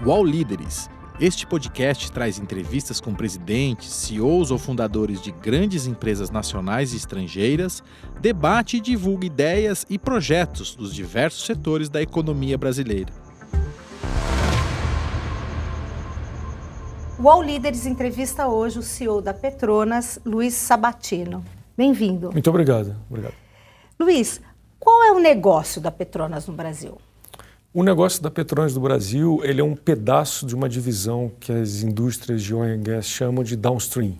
UOL Líderes. Este podcast traz entrevistas com presidentes, CEOs ou fundadores de grandes empresas nacionais e estrangeiras, debate e divulga ideias e projetos dos diversos setores da economia brasileira. O UOL Líderes entrevista hoje o CEO da Petronas, Luiz Sabatino. Bem-vindo. Muito obrigado. Luiz, qual é o negócio da Petronas no Brasil? O negócio da Petronas do Brasil, ele é um pedaço de uma divisão que as indústrias de oil and gas chamam de downstream.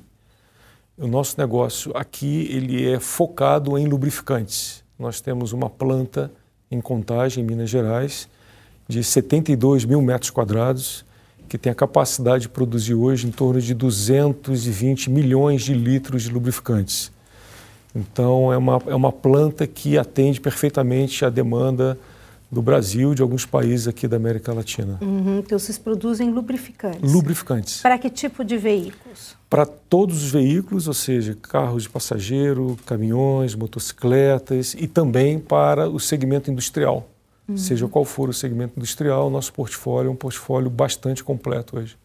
O nosso negócio aqui, ele é focado em lubrificantes. Nós temos uma planta em Contagem, em Minas Gerais, de 72 mil metros quadrados, que tem a capacidade de produzir hoje em torno de 220 milhões de litros de lubrificantes. Então, é uma planta que atende perfeitamente à demanda do Brasil e de alguns países aqui da América Latina. Então, vocês produzem lubrificantes? Lubrificantes. Para que tipo de veículos? Para todos os veículos, ou seja, carros de passageiro, caminhões, motocicletas e também para o segmento industrial. Seja qual for o segmento industrial, nosso portfólio é um portfólio bastante completo hoje.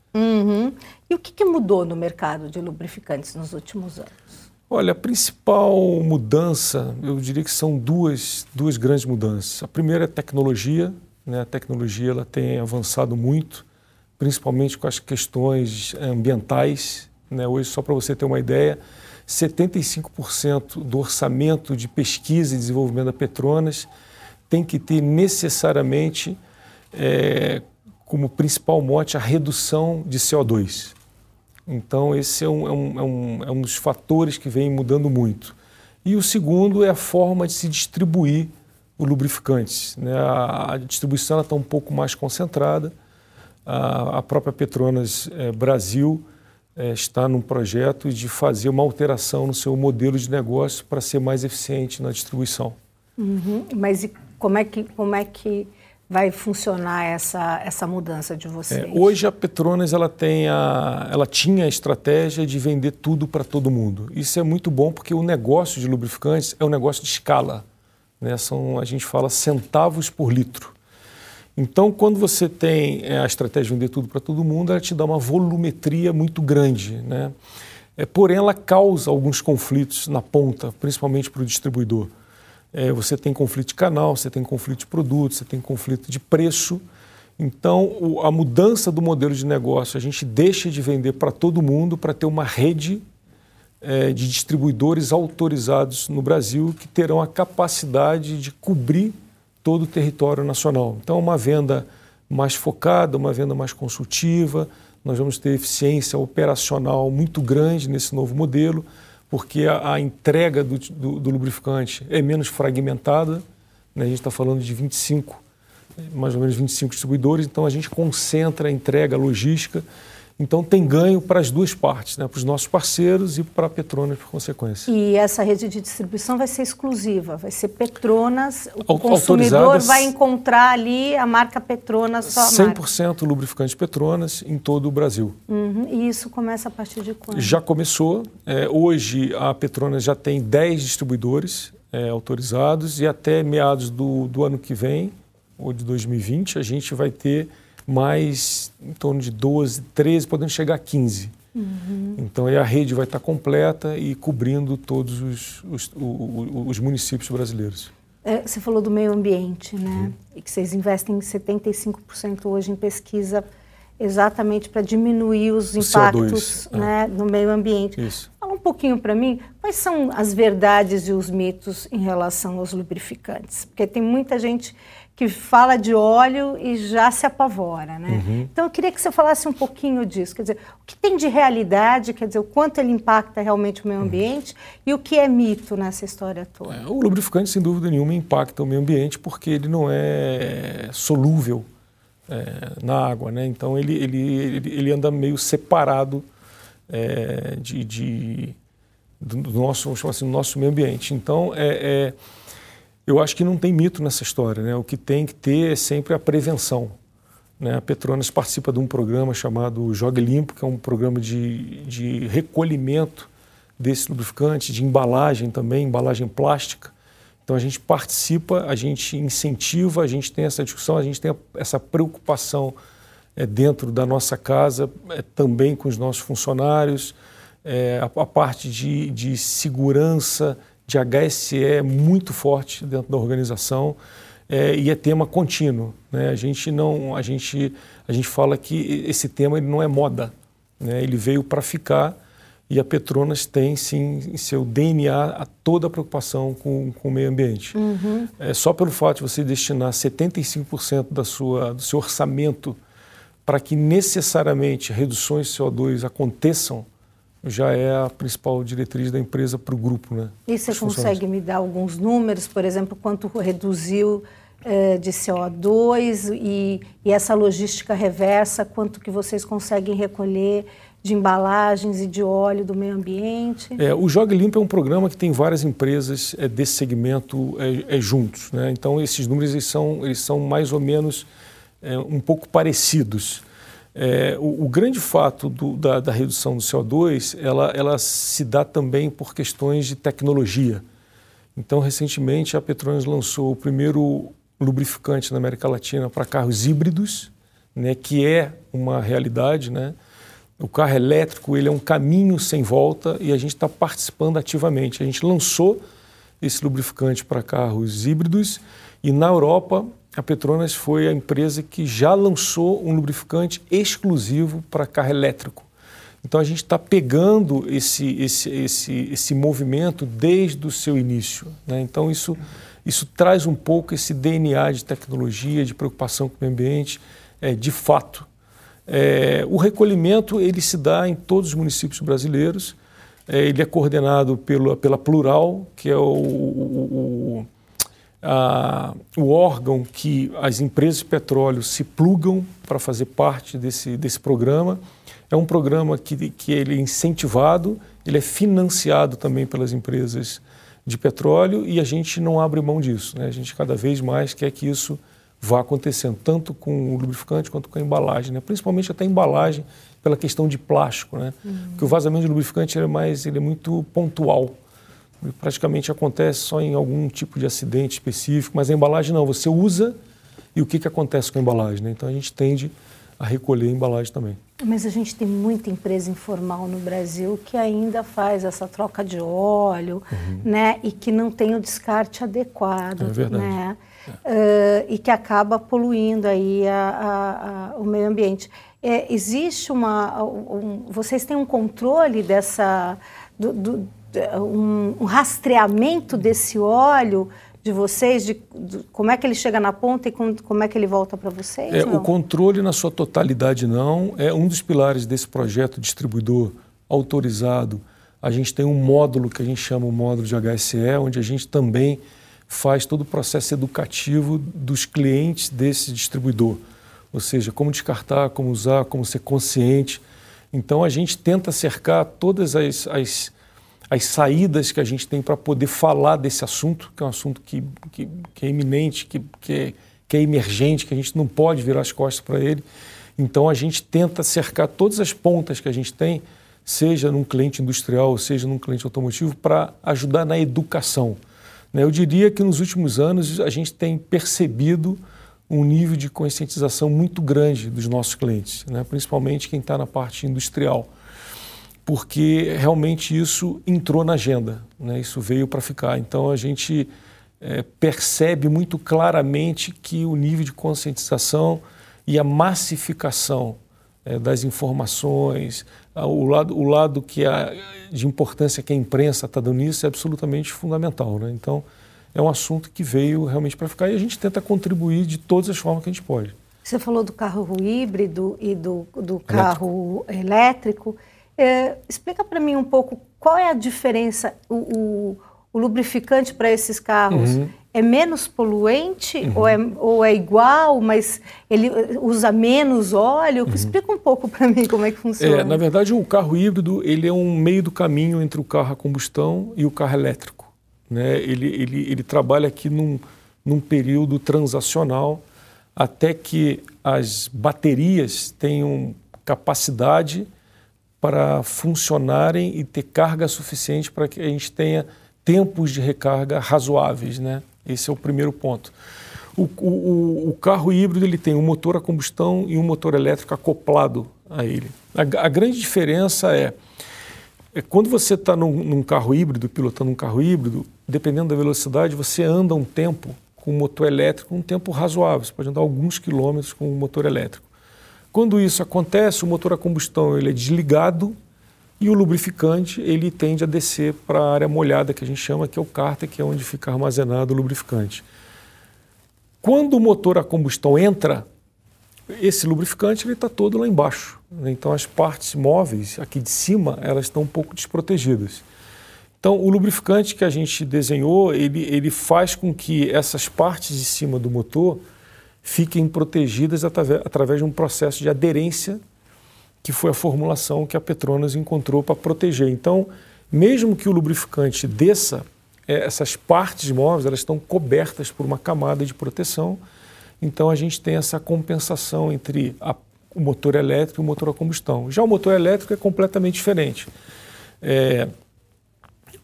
E o que mudou no mercado de lubrificantes nos últimos anos? Olha, a principal mudança, eu diria que são duas grandes mudanças. A primeira é a tecnologia, né? A tecnologia ela tem avançado muito, principalmente com as questões ambientais, né? Hoje, só para você ter uma ideia, 75% do orçamento de pesquisa e desenvolvimento da Petronas tem que ter necessariamente como principal mote a redução de CO2. Então, esse é um dos fatores que vem mudando muito. E o segundo é a forma de se distribuir os lubrificantes, né? A distribuição está um pouco mais concentrada. A própria Petronas Brasil está num projeto de fazer uma alteração no seu modelo de negócio para ser mais eficiente na distribuição. Mas e como é que vai funcionar essa mudança de vocês? Hoje a Petronas ela tinha a estratégia de vender tudo para todo mundo. Isso é muito bom porque o negócio de lubrificantes é um negócio de escala, né? A gente fala centavos por litro. Então, quando você tem a estratégia de vender tudo para todo mundo, ela te dá uma volumetria muito grande, né? Porém, ela causa alguns conflitos na ponta, principalmente para o distribuidor. Você tem conflito de canal, você tem conflito de produto, você tem conflito de preço. Então, a mudança do modelo de negócio, a gente deixa de vender para todo mundo para ter uma rede de distribuidores autorizados no Brasil que terão a capacidade de cobrir todo o território nacional. Então, uma venda mais focada, uma venda mais consultiva, nós vamos ter eficiência operacional muito grande nesse novo modelo, porque a entrega do lubrificante é menos fragmentada, né? A gente está falando de mais ou menos 25 distribuidores, então a gente concentra a entrega, a logística, então tem ganho para as duas partes, né? Para os nossos parceiros e para a Petronas por consequência. E essa rede de distribuição vai ser exclusiva, vai ser Petronas, o consumidor vai encontrar ali a marca Petronas, só a 100% lubrificante Petronas em todo o Brasil. E isso começa a partir de quando? Já começou. Hoje a Petronas já tem 10 distribuidores autorizados e até meados do ano que vem, ou de 2020, a gente vai ter mais em torno de 12, 13, podendo chegar a 15. Então, aí a rede vai estar completa e cobrindo todos os municípios brasileiros. Você falou do meio ambiente, né? E que vocês investem 75% hoje em pesquisa exatamente para diminuir os impactos CO2, né, no meio ambiente. Isso. Fala um pouquinho para mim, quais são as verdades e os mitos em relação aos lubrificantes? Porque tem muita gente que fala de óleo e já se apavora, né? Então, eu queria que você falasse um pouquinho disso, quer dizer, o que tem de realidade, quer dizer, o quanto ele impacta realmente o meio ambiente e o que é mito nessa história toda? O lubrificante, sem dúvida nenhuma, impacta o meio ambiente porque ele não é solúvel na água, né? Então, ele anda meio separado do nosso, vamos chamar assim, do nosso meio ambiente. Então, eu acho que não tem mito nessa história, né? O que tem que ter é sempre a prevenção, né? A Petronas participa de um programa chamado Jogue Limpo, que é um programa de recolhimento desse lubrificante, de embalagem também, embalagem plástica. Então a gente participa, a gente incentiva, a gente tem essa discussão, a gente tem essa preocupação dentro da nossa casa, também com os nossos funcionários, a parte de segurança, de HSE é muito forte dentro da organização, e é tema contínuo, né? A gente fala que esse tema ele não é moda, né? Ele veio para ficar, e a Petronas tem sim em seu DNA toda a preocupação com o meio ambiente. Só pelo fato de você destinar 75% do seu orçamento para que necessariamente reduções de CO2 aconteçam, já é a principal diretriz da empresa para o grupo, né? E você consegue me dar alguns números, por exemplo, quanto reduziu de CO2 e essa logística reversa, quanto que vocês conseguem recolher de embalagens e de óleo do meio ambiente? O Jogue Limpo é um programa que tem várias empresas desse segmento juntos, né? Então, esses números eles são mais ou menos um pouco parecidos. O grande fato da redução do CO2, ela se dá também por questões de tecnologia. Então, recentemente, a Petronas lançou o primeiro lubrificante na América Latina para carros híbridos, né, que é uma realidade, né? O carro elétrico ele é um caminho sem volta e a gente está participando ativamente. A gente lançou esse lubrificante para carros híbridos e na Europa a Petronas foi a empresa que já lançou um lubrificante exclusivo para carro elétrico. Então a gente está pegando esse movimento desde o seu início, né? Então isso traz um pouco esse DNA de tecnologia, de preocupação com o meio ambiente, de fato. O recolhimento ele se dá em todos os municípios brasileiros. Ele é coordenado pela Plural, que é o órgão que as empresas de petróleo se plugam para fazer parte desse programa. É um programa que ele é incentivado, ele é financiado também pelas empresas de petróleo e a gente não abre mão disso, né? A gente cada vez mais quer que isso vá acontecendo, tanto com o lubrificante quanto com a embalagem, né? Principalmente até a embalagem, pela questão de plástico, né? Porque o vazamento de lubrificante ele é muito pontual. Ele praticamente acontece só em algum tipo de acidente específico, mas a embalagem não, você usa e o que acontece com a embalagem, né? Então a gente tende a recolher a embalagem também. Mas a gente tem muita empresa informal no Brasil que ainda faz essa troca de óleo, né? E que não tem o descarte adequado, né? E que acaba poluindo aí o meio ambiente. Existe vocês têm um controle um rastreamento desse óleo de vocês, de como é que ele chega na ponta e como é que ele volta para vocês? O controle na sua totalidade não. É um dos pilares desse projeto distribuidor autorizado. A gente tem um módulo que a gente chama o módulo de HSE, onde a gente também faz todo o processo educativo dos clientes desse distribuidor. Ou seja, como descartar, como usar, como ser consciente. Então a gente tenta cercar todas as saídas que a gente tem para poder falar desse assunto, que é um assunto que é iminente, que é emergente, que a gente não pode virar as costas para ele. Então a gente tenta cercar todas as pontas que a gente tem, seja num cliente industrial, seja num cliente automotivo, para ajudar na educação. Eu diria que nos últimos anos a gente tem percebido um nível de conscientização muito grande dos nossos clientes, né? Principalmente quem está na parte industrial, porque realmente isso entrou na agenda, né? Isso veio para ficar. Então a gente percebe muito claramente que o nível de conscientização e a massificação das informações, o lado de importância que a imprensa está dando nisso é absolutamente fundamental, né? Então é um assunto que veio realmente para ficar e a gente tenta contribuir de todas as formas que a gente pode. Você falou do carro híbrido e do carro elétrico. Explica para mim um pouco qual é a diferença, o lubrificante para esses carros é menos poluente ou é igual, mas ele usa menos óleo? Explica um pouco para mim como é que funciona. Na verdade, o carro híbrido ele é um meio do caminho entre o carro a combustão e o carro elétrico, né? Ele trabalha aqui num período transacional até que as baterias tenham capacidade para funcionarem e ter carga suficiente para que a gente tenha tempos de recarga razoáveis, né? Esse é o primeiro ponto. O carro híbrido ele tem um motor a combustão e um motor elétrico acoplado a ele. A grande diferença é quando você está num carro híbrido, pilotando um carro híbrido, dependendo da velocidade, você anda um tempo com o motor elétrico, um tempo razoável. Você pode andar alguns quilômetros com o motor elétrico. Quando isso acontece, o motor a combustão ele é desligado e o lubrificante ele tende a descer para a área molhada, que a gente chama, que é o cárter, que é onde fica armazenado o lubrificante. Quando o motor a combustão entra, esse lubrificante ele está todo lá embaixo. Então as partes móveis aqui de cima elas estão um pouco desprotegidas. Então o lubrificante que a gente desenhou ele faz com que essas partes de cima do motor fiquem protegidas através de um processo de aderência que foi a formulação que a Petronas encontrou para proteger. Então mesmo que o lubrificante desça, essas partes móveis elas estão cobertas por uma camada de proteção. Então a gente tem essa compensação entre o motor elétrico e o motor a combustão. Já o motor elétrico é completamente diferente.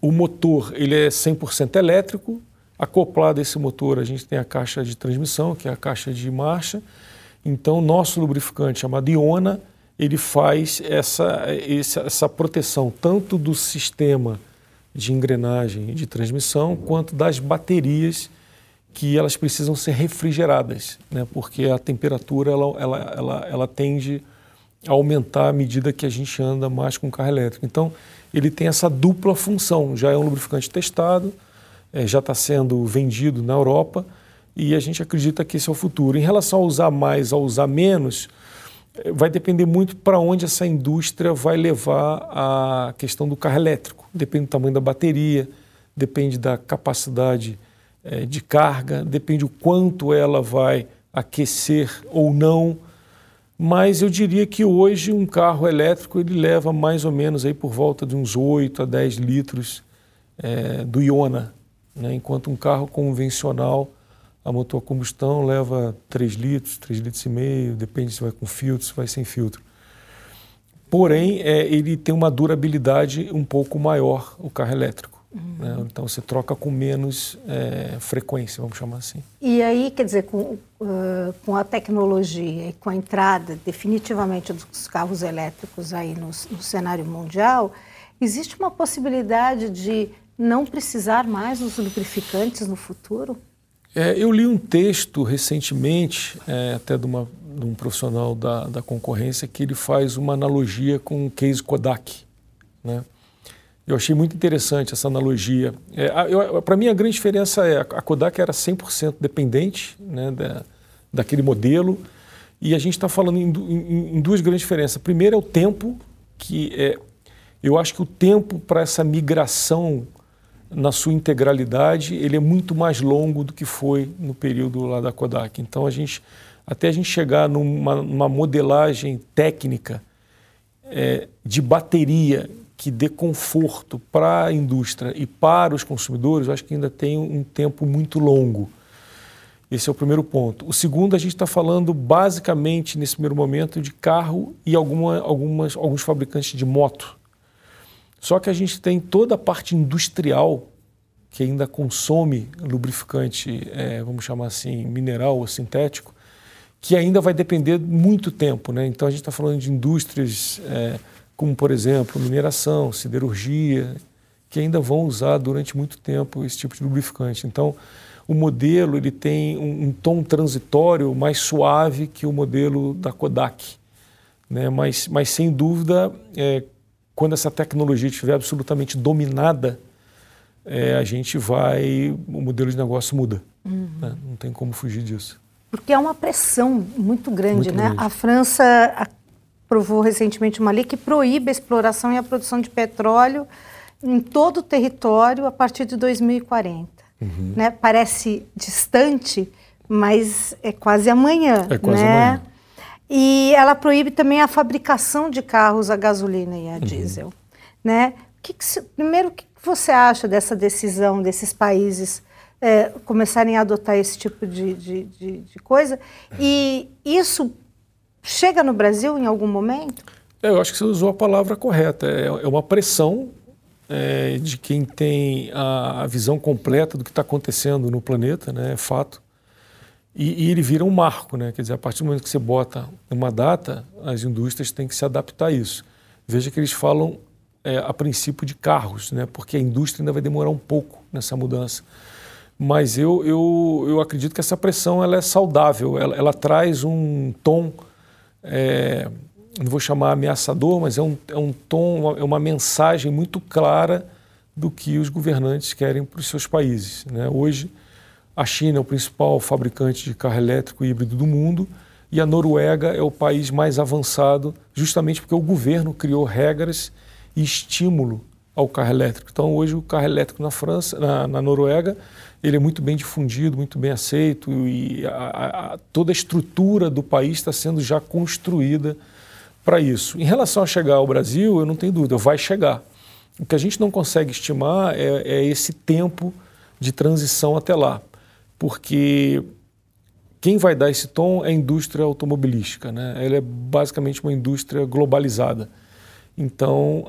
O motor ele é 100% elétrico. Acoplado a esse motor a gente tem a caixa de transmissão, que é a caixa de marcha. Então nosso lubrificante chamado Iona, ele faz essa proteção tanto do sistema de engrenagem e de transmissão, quanto das baterias que elas precisam ser refrigeradas, né? Porque a temperatura ela tende a aumentar à medida que a gente anda mais com o carro elétrico. Então, ele tem essa dupla função. Já é um lubrificante testado, já está sendo vendido na Europa e a gente acredita que esse é o futuro. Em relação a usar mais, a usar menos, vai depender muito para onde essa indústria vai levar a questão do carro elétrico. Depende do tamanho da bateria, depende da capacidade de carga, depende o quanto ela vai aquecer ou não. Mas eu diria que hoje um carro elétrico ele leva mais ou menos aí por volta de uns 8 a 10 litros do Iona, né? Enquanto um carro convencional a motor a combustão leva 3 litros, 3 litros e meio, depende se vai com filtro, se vai sem filtro. Porém, ele tem uma durabilidade um pouco maior, o carro elétrico. Né? Então, você troca com menos frequência, vamos chamar assim. E aí, quer dizer, com a tecnologia e com a entrada definitivamente dos carros elétricos aí no cenário mundial, existe uma possibilidade de não precisar mais dos lubrificantes no futuro? Eu li um texto recentemente, até de um profissional da concorrência, que ele faz uma analogia com o case Kodak, né? Eu achei muito interessante essa analogia. Para mim, a grande diferença a Kodak era 100% dependente, né, daquele modelo, e a gente está falando em duas grandes diferenças. A primeira é o tempo, eu acho que o tempo para essa migração na sua integralidade, ele é muito mais longo do que foi no período lá da Kodak. Então, até a gente chegar numa modelagem técnica de bateria que dê conforto para a indústria e para os consumidores, eu acho que ainda tem um tempo muito longo. Esse é o primeiro ponto. O segundo, a gente está falando basicamente, nesse primeiro momento, de carro e alguns fabricantes de moto. Só que a gente tem toda a parte industrial que ainda consome lubrificante, vamos chamar assim, mineral ou sintético, que ainda vai depender muito tempo, né? Então a gente está falando de indústrias como, por exemplo, mineração, siderurgia, que ainda vão usar durante muito tempo esse tipo de lubrificante. Então o modelo ele tem um tom transitório mais suave que o modelo da Kodak, né? Mas sem dúvida, quando essa tecnologia estiver absolutamente dominada, o modelo de negócio muda. Né? Não tem como fugir disso. Porque é uma pressão muito grande, né? A França aprovou recentemente uma lei que proíbe a exploração e a produção de petróleo em todo o território a partir de 2040. Né? Parece distante, mas é quase amanhã. É quase amanhã. E ela proíbe também a fabricação de carros a gasolina e a diesel. Né? Primeiro, o que você acha dessa decisão desses países começarem a adotar esse tipo de coisa? E isso chega no Brasil em algum momento? Eu acho que você usou a palavra correta. É uma pressão de quem tem a visão completa do que está acontecendo no planeta, né? É fato. E ele vira um marco, né? Quer dizer, a partir do momento que você bota uma data, as indústrias têm que se adaptar a isso. Veja que eles falam a princípio de carros, né? Porque a indústria ainda vai demorar um pouco nessa mudança. Mas eu acredito que essa pressão ela é saudável, ela traz um tom, não vou chamar ameaçador, mas é um tom, é uma mensagem muito clara do que os governantes querem para os seus países, né? Hoje, a China é o principal fabricante de carro elétrico e híbrido do mundo e a Noruega é o país mais avançado, justamente porque o governo criou regras e estímulo ao carro elétrico. Então, hoje, o carro elétrico na França, na Noruega, ele é muito bem difundido, muito bem aceito e toda a estrutura do país está sendo já construída para isso. Em relação a chegar ao Brasil, eu não tenho dúvida, vai chegar. O que a gente não consegue estimar é esse tempo de transição até lá, porque quem vai dar esse tom é a indústria automobilística, né? Ela é basicamente uma indústria globalizada. Então,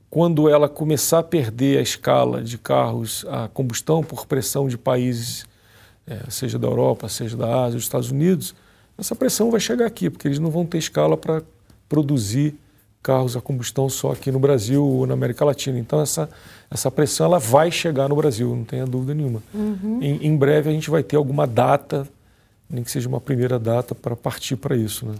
quando ela começar a perder a escala de carros a combustão por pressão de países, seja da Europa, seja da Ásia, dos Estados Unidos, essa pressão vai chegar aqui, porque eles não vão ter escala para produzir carros a combustão só aqui no Brasil ou na América Latina. Então, essa pressão ela vai chegar no Brasil, não tenha dúvida nenhuma. Uhum. Em breve a gente vai ter alguma data, nem que seja uma primeira data, para partir para isso, né?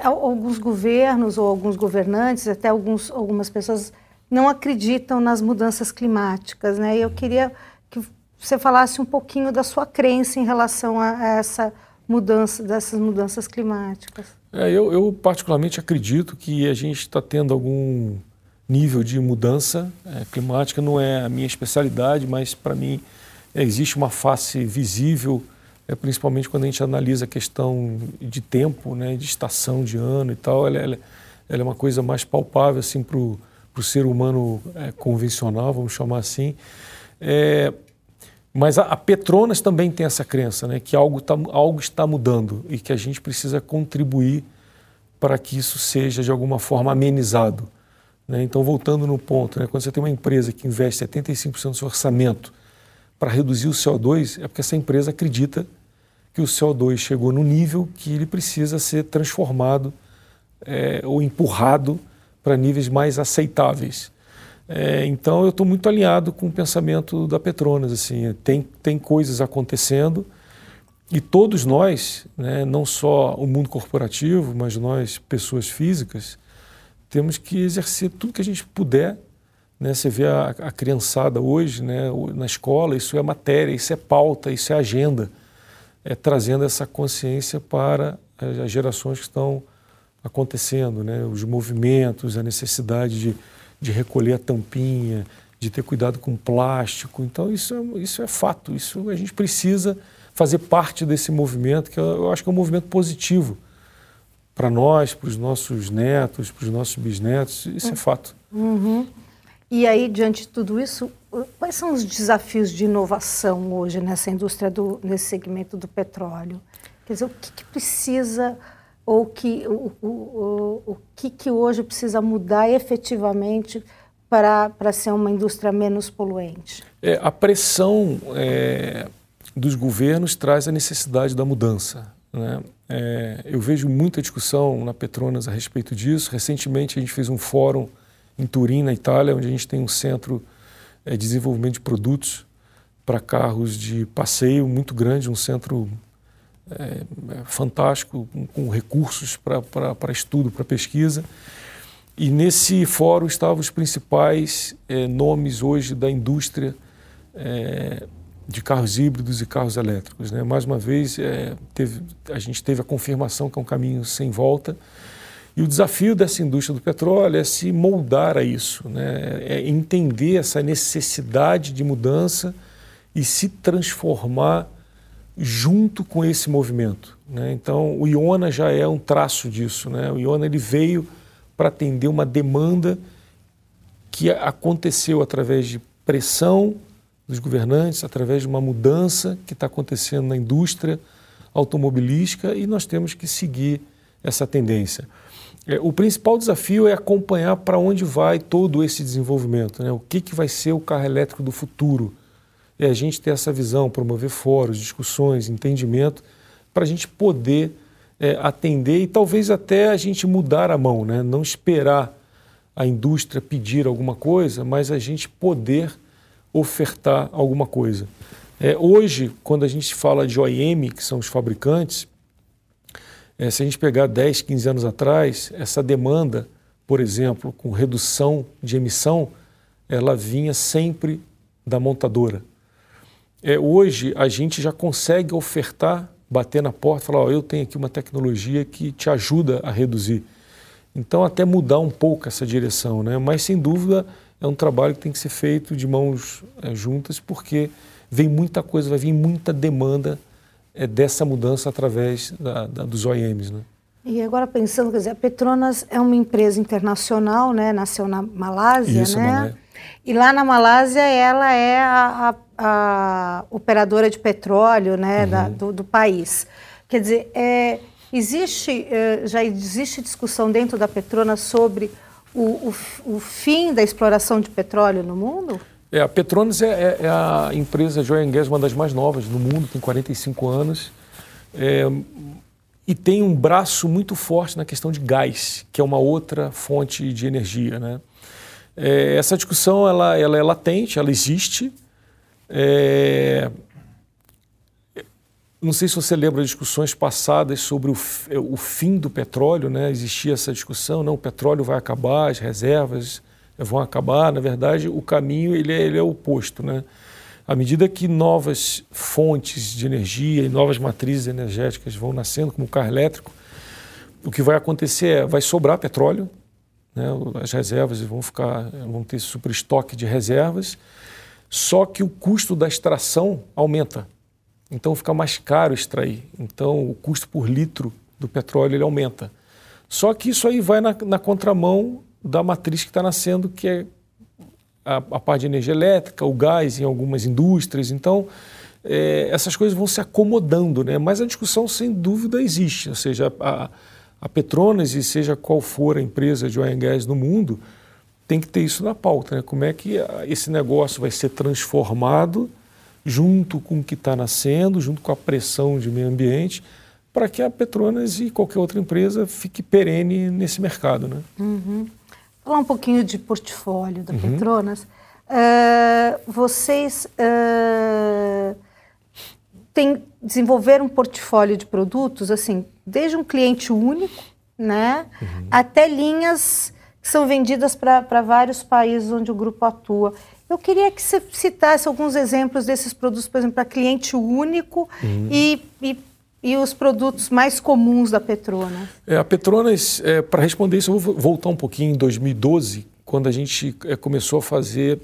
Alguns governos ou alguns governantes, até algumas pessoas não acreditam nas mudanças climáticas, né? E eu queria que você falasse um pouquinho da sua crença em relação a essa mudança, dessas mudanças climáticas. Eu particularmente acredito que a gente está tendo algum nível de mudança climática, não é a minha especialidade, mas para mim existe uma face visível, principalmente quando a gente analisa a questão de tempo, né, de estação de ano e tal, ela é uma coisa mais palpável assim, para o ser humano convencional, vamos chamar assim. Mas a Petronas também tem essa crença, né, que algo está mudando e que a gente precisa contribuir para que isso seja de alguma forma amenizado, né? Então, voltando no ponto, né, quando você tem uma empresa que investe 75% do seu orçamento para reduzir o CO2, é porque essa empresa acredita que o CO2 chegou no nível que ele precisa ser transformado ou empurrado para níveis mais aceitáveis. Então, eu estou muito alinhado com o pensamento da Petronas. Assim, tem coisas acontecendo e todos nós, né, não só o mundo corporativo, mas nós, pessoas físicas, temos que exercer tudo que a gente puder. Né? Você vê a criançada hoje, né, na escola, isso é matéria, isso é pauta, isso é agenda, trazendo essa consciência para as gerações que estão acontecendo, né? Os movimentos, a necessidade de recolher a tampinha, de ter cuidado com plástico. Então, isso é fato. Isso a gente precisa fazer parte desse movimento, que eu acho que é um movimento positivo para nós, para os nossos netos, para os nossos bisnetos. Isso é fato. Uhum. E aí, diante de tudo isso, quais são os desafios de inovação hoje nessa indústria, nesse segmento do petróleo? Quer dizer, o que precisa... ou o que hoje precisa mudar efetivamente para ser uma indústria menos poluente? A pressão dos governos traz a necessidade da mudança, né? Eu vejo muita discussão na Petronas a respeito disso. Recentemente a gente fez um fórum em Turim, na Itália, onde a gente tem um centro de desenvolvimento de produtos para carros de passeio muito grande, um centro fantástico, com recursos para estudo, para pesquisa. E nesse fórum estavam os principais nomes hoje da indústria de carros híbridos e carros elétricos, né? Mais uma vez, a gente teve a confirmação que é um caminho sem volta. E o desafio dessa indústria do petróleo é se moldar a isso, né? É entender essa necessidade de mudança e se transformar junto com esse movimento, né? Então, o Iona já é um traço disso, né? O Iona ele veio para atender uma demanda que aconteceu através de pressão dos governantes, através de uma mudança que está acontecendo na indústria automobilística e nós temos que seguir essa tendência. O principal desafio é acompanhar para onde vai todo esse desenvolvimento, né? O que vai ser o carro elétrico do futuro. é a gente ter essa visão, promover fóruns, discussões, entendimento, para a gente poder atender e talvez até a gente mudar a mão, né? Não esperar a indústria pedir alguma coisa, mas a gente poder ofertar alguma coisa. Hoje, quando a gente fala de OEM, que são os fabricantes, se a gente pegar 10, 15 anos atrás, essa demanda, por exemplo, com redução de emissão, ela vinha sempre da montadora. Hoje, a gente já consegue ofertar, bater na porta e falar, eu tenho aqui uma tecnologia que te ajuda a reduzir. Então, até mudar um pouco essa direção, né? Mas, sem dúvida, é um trabalho que tem que ser feito de mãos juntas, porque vem muita coisa, vai vir muita demanda dessa mudança através dos OEMs, né? E agora pensando, quer dizer, a Petronas é uma empresa internacional, né? Nasceu na Malásia, Isso, né? Mané. E lá na Malásia ela é a operadora de petróleo, né? Do país. Quer dizer, já existe discussão dentro da Petronas sobre o fim da exploração de petróleo no mundo? A Petronas é a empresa de oil and gas, uma das mais novas no mundo, tem 45 anos, e tem um braço muito forte na questão de gás, que é uma outra fonte de energia, né? Essa discussão ela é latente, ela existe. Não sei se você lembra de discussões passadas sobre o fim do petróleo, né? Existia essa discussão, não, o petróleo vai acabar, as reservas vão acabar. Na verdade, o caminho ele é oposto, né? À medida que novas fontes de energia e novas matrizes energéticas vão nascendo, como o carro elétrico, o que vai acontecer vai sobrar petróleo, né? As reservas vão ter super estoque de reservas, só que o custo da extração aumenta. Então fica mais caro extrair. Então o custo por litro do petróleo ele aumenta. Só que isso aí vai na contramão da matriz que está nascendo, que é a parte de energia elétrica, o gás em algumas indústrias. Então essas coisas vão se acomodando, né? Mas a discussão sem dúvida existe. Ou seja, a Petronas, e seja qual for a empresa de oil and gas no mundo, tem que ter isso na pauta, né? Como é que esse negócio vai ser transformado junto com o que está nascendo, junto com a pressão de meio ambiente, para que a Petronas e qualquer outra empresa fique perene nesse mercado, né? Uhum. Falar um pouquinho de portfólio da Petronas. Vocês desenvolveram um portfólio de produtos, assim, desde um cliente único, né, até linhas que são vendidas para vários países onde o grupo atua. Eu queria que você citasse alguns exemplos desses produtos, por exemplo, para cliente único e os produtos mais comuns da Petronas. A Petronas, para responder isso, eu vou voltar um pouquinho em 2012, quando a gente começou a fazer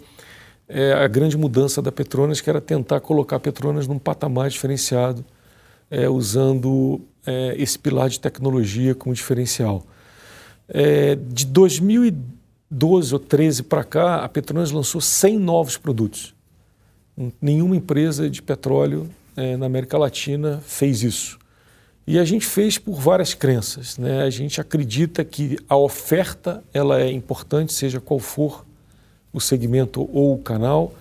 a grande mudança da Petronas, que era tentar colocar a Petronas num patamar diferenciado, usando esse pilar de tecnologia como diferencial. De 2012 ou 13 para cá, a Petronas lançou 100 novos produtos. Nenhuma empresa de petróleo na América Latina fez isso. E a gente fez por várias crenças, né? A gente acredita que a oferta ela é importante, seja qual for o segmento ou o canal,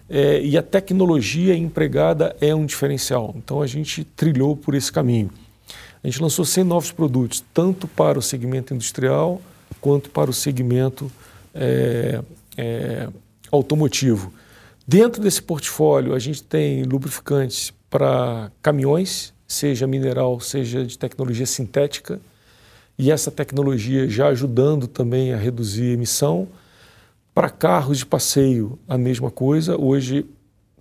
e a tecnologia empregada é um diferencial. Então a gente trilhou por esse caminho. A gente lançou 100 novos produtos, tanto para o segmento industrial quanto para o segmento automotivo. Dentro desse portfólio, a gente tem lubrificantes para caminhões, seja mineral, seja de tecnologia sintética, e essa tecnologia já ajudando também a reduzir a emissão. Para carros de passeio, a mesma coisa. Hoje,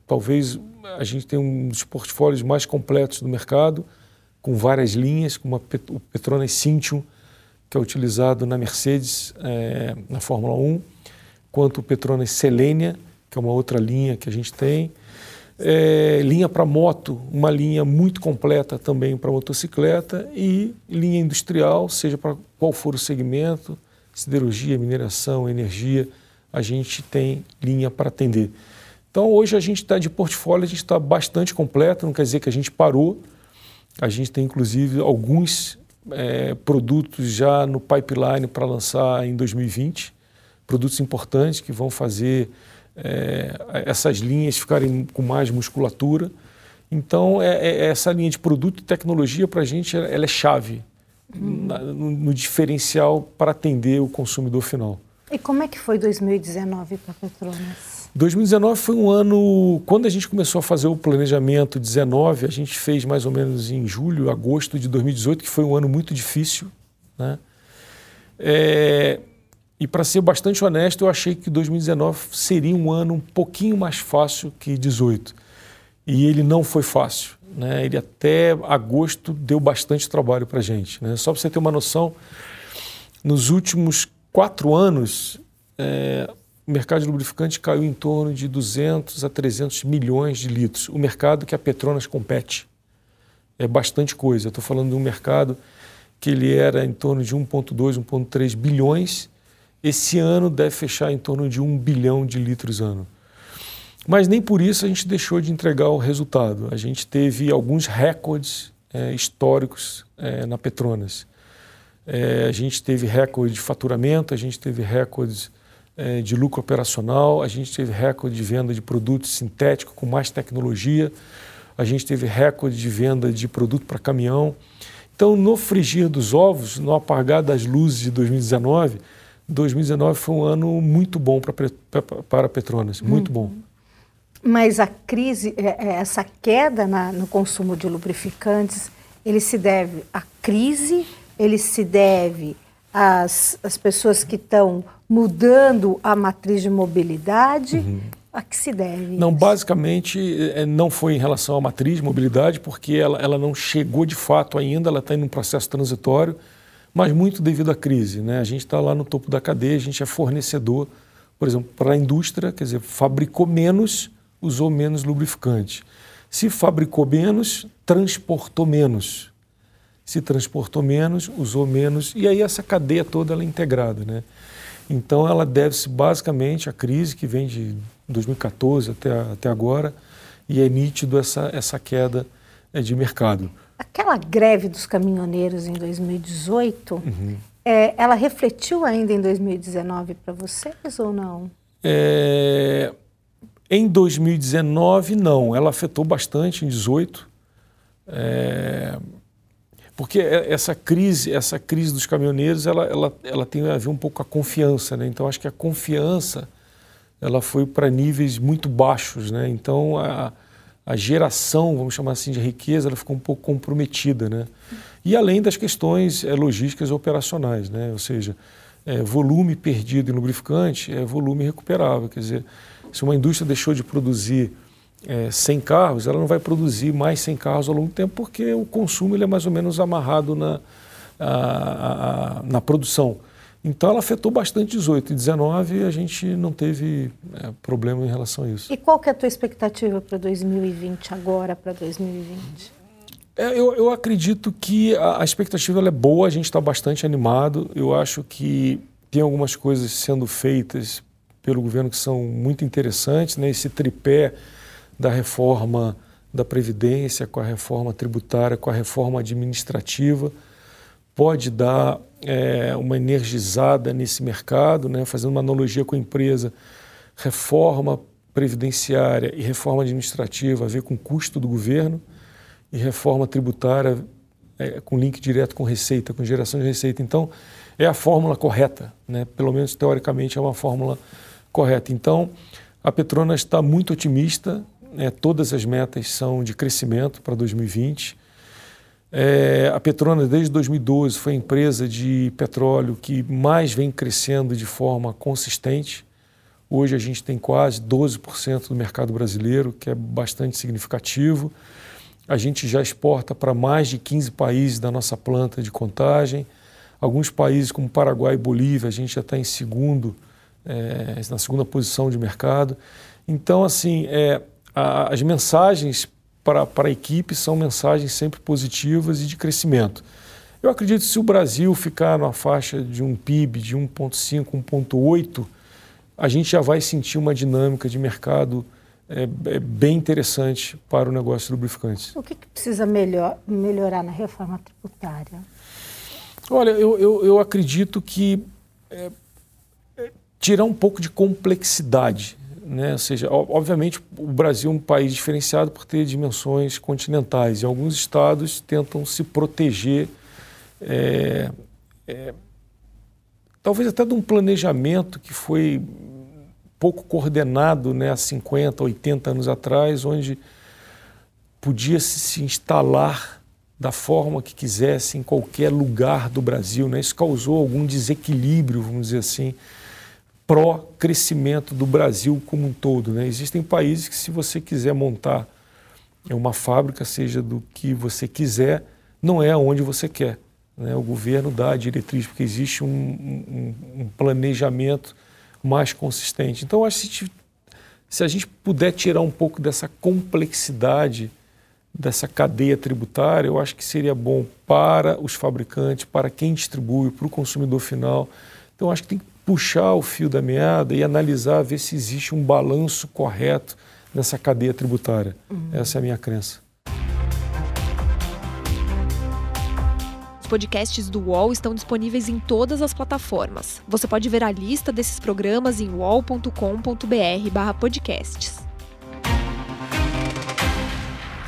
talvez a gente tenha um dos portfólios mais completos do mercado, com várias linhas, como o Petronas Cintium, que é utilizado na Mercedes, na Fórmula 1, quanto o Petronas Selenia, que é uma outra linha que a gente tem. Linha para moto, uma linha muito completa também para motocicleta, e linha industrial, seja para qual for o segmento, siderurgia, mineração, energia, a gente tem linha para atender. Então hoje a gente está de portfólio, a gente está bastante completo, não quer dizer que a gente parou, a gente tem inclusive alguns produtos já no pipeline para lançar em 2020, produtos importantes que vão fazer essas linhas ficarem com mais musculatura. Então, essa linha de produto e tecnologia, para a gente, ela é chave no diferencial para atender o consumidor final. E como é que foi 2019 para a Petronas? 2019 foi um ano, quando a gente começou a fazer o planejamento 19, a gente fez mais ou menos em julho, agosto de 2018, que foi um ano muito difícil, né? E para ser bastante honesto, eu achei que 2019 seria um ano um pouquinho mais fácil que 2018. E ele não foi fácil, né? Ele até agosto deu bastante trabalho para a gente, né? Só para você ter uma noção, nos últimos 4 anos, o mercado de lubrificante caiu em torno de 200 a 300 milhões de litros. O mercado que a Petronas compete é bastante coisa. Eu estou falando de um mercado que ele era em torno de 1,2, 1,3 bilhões. Esse ano deve fechar em torno de 1 bilhão de litros ano. Mas nem por isso a gente deixou de entregar o resultado. A gente teve alguns recordes históricos na Petronas. A gente teve recorde de faturamento, a gente teve recordes de lucro operacional, a gente teve recorde de venda de produtos sintéticos com mais tecnologia, a gente teve recorde de venda de produto para caminhão. Então, no frigir dos ovos, no apagar das luzes de 2019, 2019 foi um ano muito bom para a Petronas, muito bom. Mas a crise, essa queda no consumo de lubrificantes, ele se deve à crise, ele se deve às pessoas que estão mudando a matriz de mobilidade? A que se deve? Não, basicamente não foi em relação à matriz de mobilidade, porque ela não chegou de fato ainda, ela está em um processo transitório, mas muito devido à crise, né? A gente está lá no topo da cadeia, a gente é fornecedor, por exemplo, para a indústria, quer dizer, fabricou menos, usou menos lubrificante. Se fabricou menos, transportou menos. Se transportou menos, usou menos, e aí essa cadeia toda ela é integrada, né? Então ela deve-se basicamente à crise que vem de 2014 até agora, e é nítido essa queda de mercado. Aquela greve dos caminhoneiros em 2018, ela refletiu ainda em 2019 para vocês ou não? Em 2019, não. Ela afetou bastante em 2018, porque essa crise dos caminhoneiros, ela tem a ver um pouco com a confiança, né? Então, acho que a confiança ela foi para níveis muito baixos, né? Então, a geração, vamos chamar assim, de riqueza, ela ficou um pouco comprometida, né? E além das questões logísticas e operacionais, né? Ou seja, volume perdido em lubrificante é volume recuperável. Quer dizer, se uma indústria deixou de produzir 100 carros, ela não vai produzir mais 100 carros ao longo do tempo, porque o consumo ele é mais ou menos amarrado na produção. Então, ela afetou bastante 18 e 19 a gente não teve problema em relação a isso. E qual que é a tua expectativa para 2020, agora para 2020? Eu acredito que a expectativa ela é boa, a gente está bastante animado. Eu acho que tem algumas coisas sendo feitas pelo governo que são muito interessantes, né? Esse tripé da reforma da Previdência, com a reforma tributária, com a reforma administrativa, pode dar uma energizada nesse mercado, né? Fazendo uma analogia com a empresa, reforma previdenciária e reforma administrativa a ver com o custo do governo, e reforma tributária com link direto com receita, com geração de receita. Então, é a fórmula correta, né? Pelo menos teoricamente é uma fórmula correta. Então, a Petronas está muito otimista, todas as metas são de crescimento para 2020. A Petronas, desde 2012, foi a empresa de petróleo que mais vem crescendo de forma consistente. Hoje a gente tem quase 12% do mercado brasileiro, que é bastante significativo. A gente já exporta para mais de 15 países da nossa planta de contagem. Alguns países como Paraguai e Bolívia, a gente já está na segunda posição de mercado. Então, assim, as mensagens para a equipe são mensagens sempre positivas e de crescimento. Eu acredito que se o Brasil ficar na faixa de um PIB de 1,5, 1,8, a gente já vai sentir uma dinâmica de mercado bem interessante para o negócio de lubrificantes. O que precisa melhorar na reforma tributária? Olha, eu acredito que tirar um pouco de complexidade né? Ou seja, obviamente o Brasil é um país diferenciado por ter dimensões continentais e alguns estados tentam se proteger, talvez até de um planejamento que foi pouco coordenado, né, há 50, 80 anos atrás, onde podia se instalar da forma que quisesse em qualquer lugar do Brasil, né? Isso causou algum desequilíbrio, vamos dizer assim, pró-crescimento do Brasil como um todo, né? Existem países que, se você quiser montar uma fábrica, seja do que você quiser, não é onde você quer, né? O governo dá a diretriz, porque existe um planejamento mais consistente. Então, acho que se a gente puder tirar um pouco dessa complexidade dessa cadeia tributária, eu acho que seria bom para os fabricantes, para quem distribui, para o consumidor final. Então, acho que tem que puxar o fio da meada e analisar, ver se existe um balanço correto nessa cadeia tributária. Essa é a minha crença. Os podcasts do UOL estão disponíveis em todas as plataformas. Você pode ver a lista desses programas em uol.com.br/podcasts.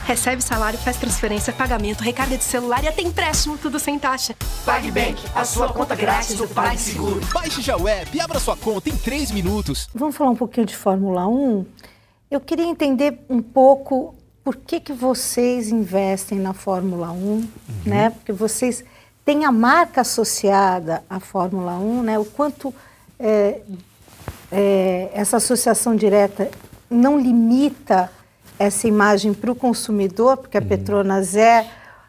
Recebe salário, faz transferência, pagamento, recarga de celular e até empréstimo, tudo sem taxa. PagBank, a sua conta grátis do PagSeguro. Baixe já o app e abra sua conta em 3 minutos. Vamos falar um pouquinho de Fórmula 1? Eu queria entender um pouco por que vocês investem na Fórmula 1, né? Porque vocês têm a marca associada à Fórmula 1, né? O quanto essa associação direta não limita essa imagem para o consumidor, porque a Petronas é,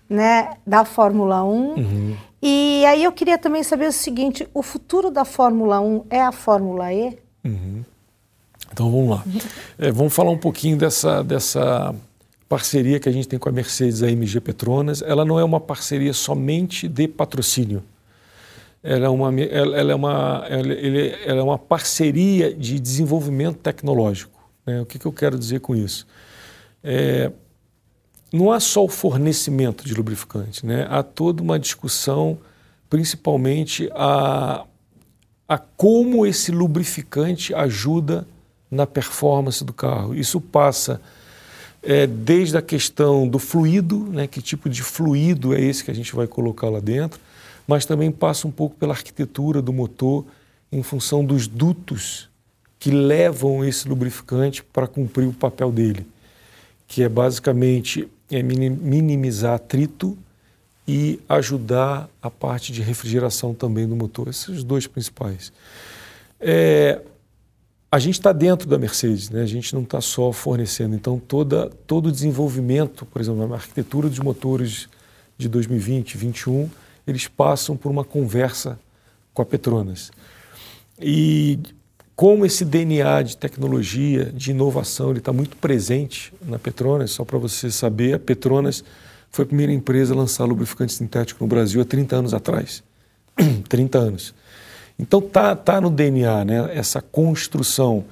né, da Fórmula 1. E aí eu queria também saber o seguinte, o futuro da Fórmula 1 é a Fórmula E? Então vamos lá. Vamos falar um pouquinho dessa parceria que a gente tem com a Mercedes AMG Petronas. Ela não é uma parceria somente de patrocínio. Ela é uma parceria de desenvolvimento tecnológico, né? O que eu quero dizer com isso? Não há só o fornecimento de lubrificante, né? Há toda uma discussão, principalmente a como esse lubrificante ajuda na performance do carro. Isso passa desde a questão do fluido, né? Que tipo de fluido é esse que a gente vai colocar lá dentro, mas também passa um pouco pela arquitetura do motor em função dos dutos que levam esse lubrificante para cumprir o papel dele, que é basicamente minimizar atrito e ajudar a parte de refrigeração também do motor. Esses são os dois principais. A gente está dentro da Mercedes, né? A gente não está só fornecendo. Então, todo o desenvolvimento, por exemplo, na arquitetura dos motores de 2020, 2021, eles passam por uma conversa com a Petronas. E como esse DNA de tecnologia, de inovação, ele está muito presente na Petronas, só para você saber, a Petronas foi a primeira empresa a lançar lubrificante sintético no Brasil há 30 anos atrás. 30 anos. Então tá no DNA, né, essa construção.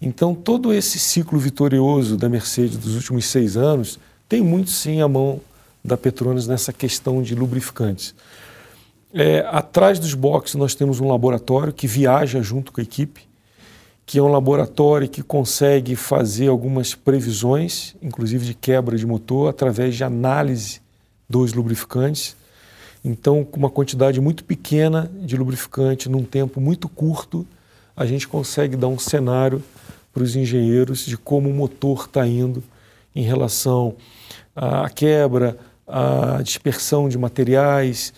Então todo esse ciclo vitorioso da Mercedes dos últimos 6 anos tem muito sim a mão da Petronas nessa questão de lubrificantes. Atrás dos boxes nós temos um laboratório que viaja junto com a equipe, que é um laboratório que consegue fazer algumas previsões, inclusive de quebra de motor, através de análise dos lubrificantes. Então, com uma quantidade muito pequena de lubrificante, num tempo muito curto, a gente consegue dar um cenário para os engenheiros de como o motor está indo em relação à quebra, à dispersão de materiais,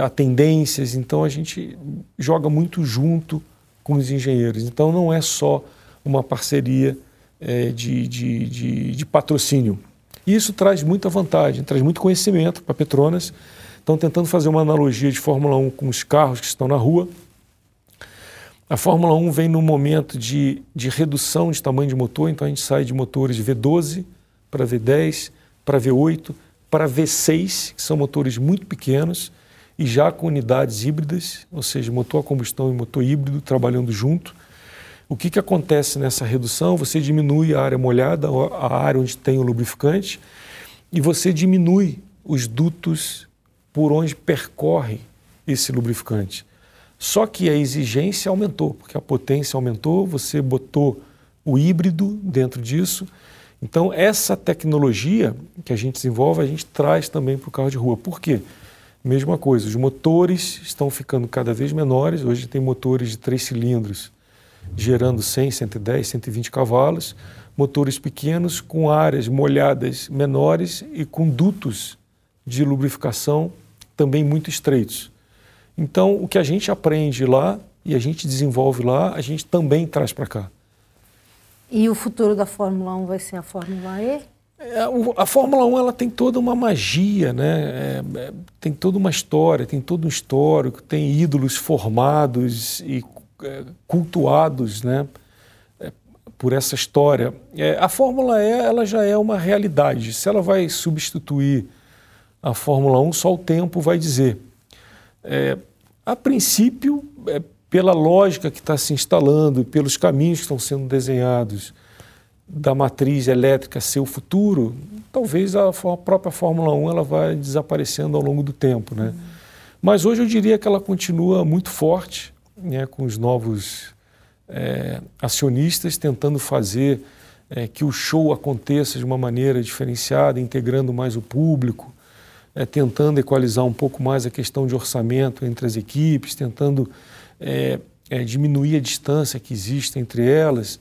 a tendências. Então, a gente joga muito junto com os engenheiros. Então, não é só uma parceria de patrocínio. E isso traz muita vantagem, traz muito conhecimento para a Petronas. Estão tentando fazer uma analogia de Fórmula 1 com os carros que estão na rua. A Fórmula 1 vem num momento de redução de tamanho de motor, então a gente sai de motores V12 para V10, para V8, para V6, que são motores muito pequenos, e já com unidades híbridas, ou seja, motor a combustão e motor híbrido trabalhando junto. O que acontece nessa redução? Você diminui a área molhada, a área onde tem o lubrificante, e você diminui os dutos por onde percorre esse lubrificante. Só que a exigência aumentou, porque a potência aumentou, você botou o híbrido dentro disso. Então, essa tecnologia que a gente desenvolve, a gente traz também para o carro de rua. Por quê? Mesma coisa, os motores estão ficando cada vez menores. Hoje tem motores de 3 cilindros gerando 100, 110, 120 cavalos. Motores pequenos com áreas molhadas menores e com dutos de lubrificação também muito estreitos. Então, o que a gente aprende lá e a gente desenvolve lá, a gente também traz para cá. E o futuro da Fórmula 1 vai ser a Fórmula E? A Fórmula 1 ela tem toda uma magia, né? Tem toda uma história, tem todo um histórico, tem ídolos formados e cultuados, né? Por essa história. A Fórmula E ela já é uma realidade. Se ela vai substituir a Fórmula 1, só o tempo vai dizer. A princípio, pela lógica que está se instalando, pelos caminhos que estão sendo desenhados da matriz elétrica ser o futuro, talvez a própria Fórmula 1 ela vai desaparecendo ao longo do tempo, né? Mas hoje eu diria que ela continua muito forte, né, com os novos acionistas tentando fazer que o show aconteça de uma maneira diferenciada, integrando mais o público, tentando equalizar um pouco mais a questão de orçamento entre as equipes, tentando diminuir a distância que existe entre elas.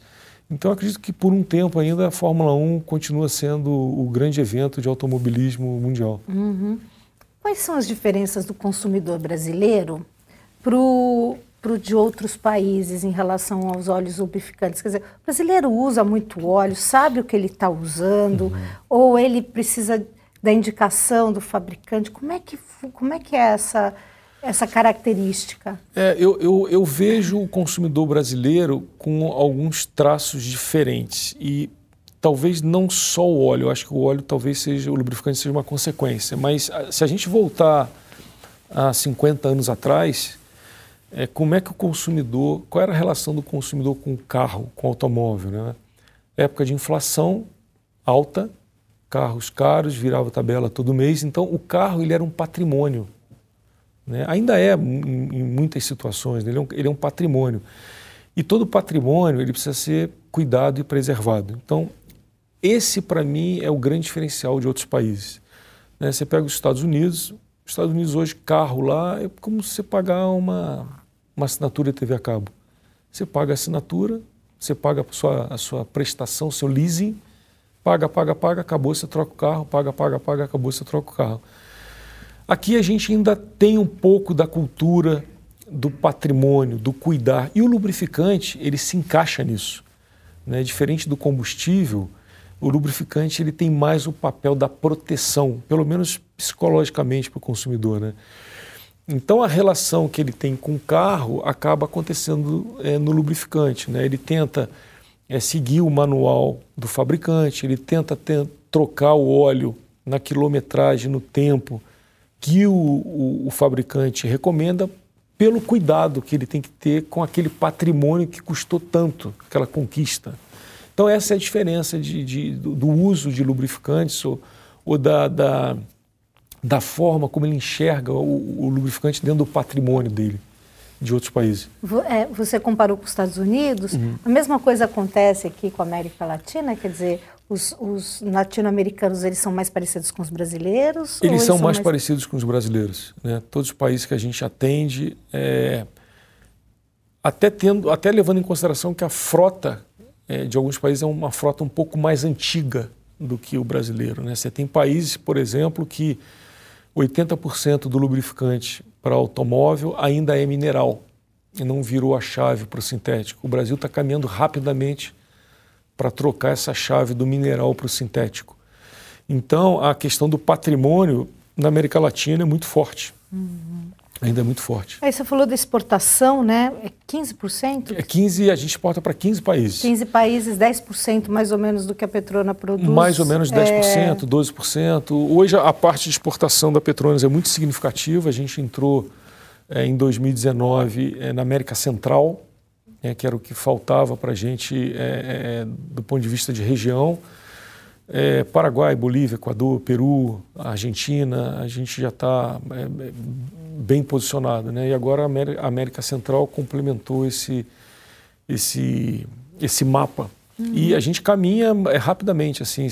Então, eu acredito que por um tempo ainda a Fórmula 1 continua sendo o grande evento de automobilismo mundial. Uhum. Quais são as diferenças do consumidor brasileiro pro de outros países em relação aos óleos lubrificantes? Quer dizer, o brasileiro usa muito óleo, sabe o que ele está usando, ou ele precisa da indicação do fabricante? Como é que é essa característica? Eu vejo o consumidor brasileiro com alguns traços diferentes e talvez não só o óleo, eu acho que o óleo talvez o lubrificante seja uma consequência, mas se a gente voltar a 50 anos atrás, como é que o consumidor, qual era a relação do consumidor com o carro, com o automóvel, né? Época de inflação alta, carros caros, virava tabela todo mês, então o carro ele era um patrimônio. Né? Ainda é em muitas situações, né? Ele é um patrimônio. E todo patrimônio ele precisa ser cuidado e preservado. Então, esse para mim é o grande diferencial de outros países. Né? Você pega os Estados Unidos hoje, carro lá é como se você pagar uma assinatura de TV a cabo. Você paga a assinatura, você paga a sua prestação, seu leasing, paga, acabou, você troca o carro, paga, acabou, você troca o carro. Aqui a gente ainda tem um pouco da cultura do patrimônio, do cuidar. E o lubrificante, ele se encaixa nisso. Né? Diferente do combustível, o lubrificante ele tem mais o papel da proteção, pelo menos psicologicamente para o consumidor. Né? Então a relação que ele tem com o carro acaba acontecendo no lubrificante. Né? Ele tenta seguir o manual do fabricante, ele tenta trocar o óleo na quilometragem, no tempo que o fabricante recomenda, pelo cuidado que ele tem que ter com aquele patrimônio que custou tanto, aquela conquista. Então essa é a diferença do uso de lubrificantes ou da forma como ele enxerga o lubrificante dentro do patrimônio dele, de outros países. Você comparou com os Estados Unidos, a mesma coisa acontece aqui com a América Latina, quer dizer, os latino-americanos eles são mais parecidos com os brasileiros? Eles são mais parecidos com os brasileiros. Né? Todos os países que a gente atende, até levando em consideração que a frota de alguns países é uma frota um pouco mais antiga do que o brasileiro. Né? Você tem países, por exemplo, que 80% do lubrificante para automóvel ainda é mineral e não virou a chave para o sintético. O Brasil está caminhando rapidamente para trocar essa chave do mineral para o sintético. Então, a questão do patrimônio na América Latina é muito forte. Ainda é muito forte. Aí você falou da exportação, né? É 15%? 15%, a gente exporta para 15 países. 15 países, 10% mais ou menos do que a Petronas produz. Mais ou menos 10%, 12%. Hoje a parte de exportação da Petronas é muito significativa. A gente entrou em 2019 na América Central, que era o que faltava para a gente do ponto de vista de região. Paraguai, Bolívia, Equador, Peru, Argentina, a gente já está bem posicionado, né? E agora a América Central complementou esse mapa E a gente caminha rapidamente, assim,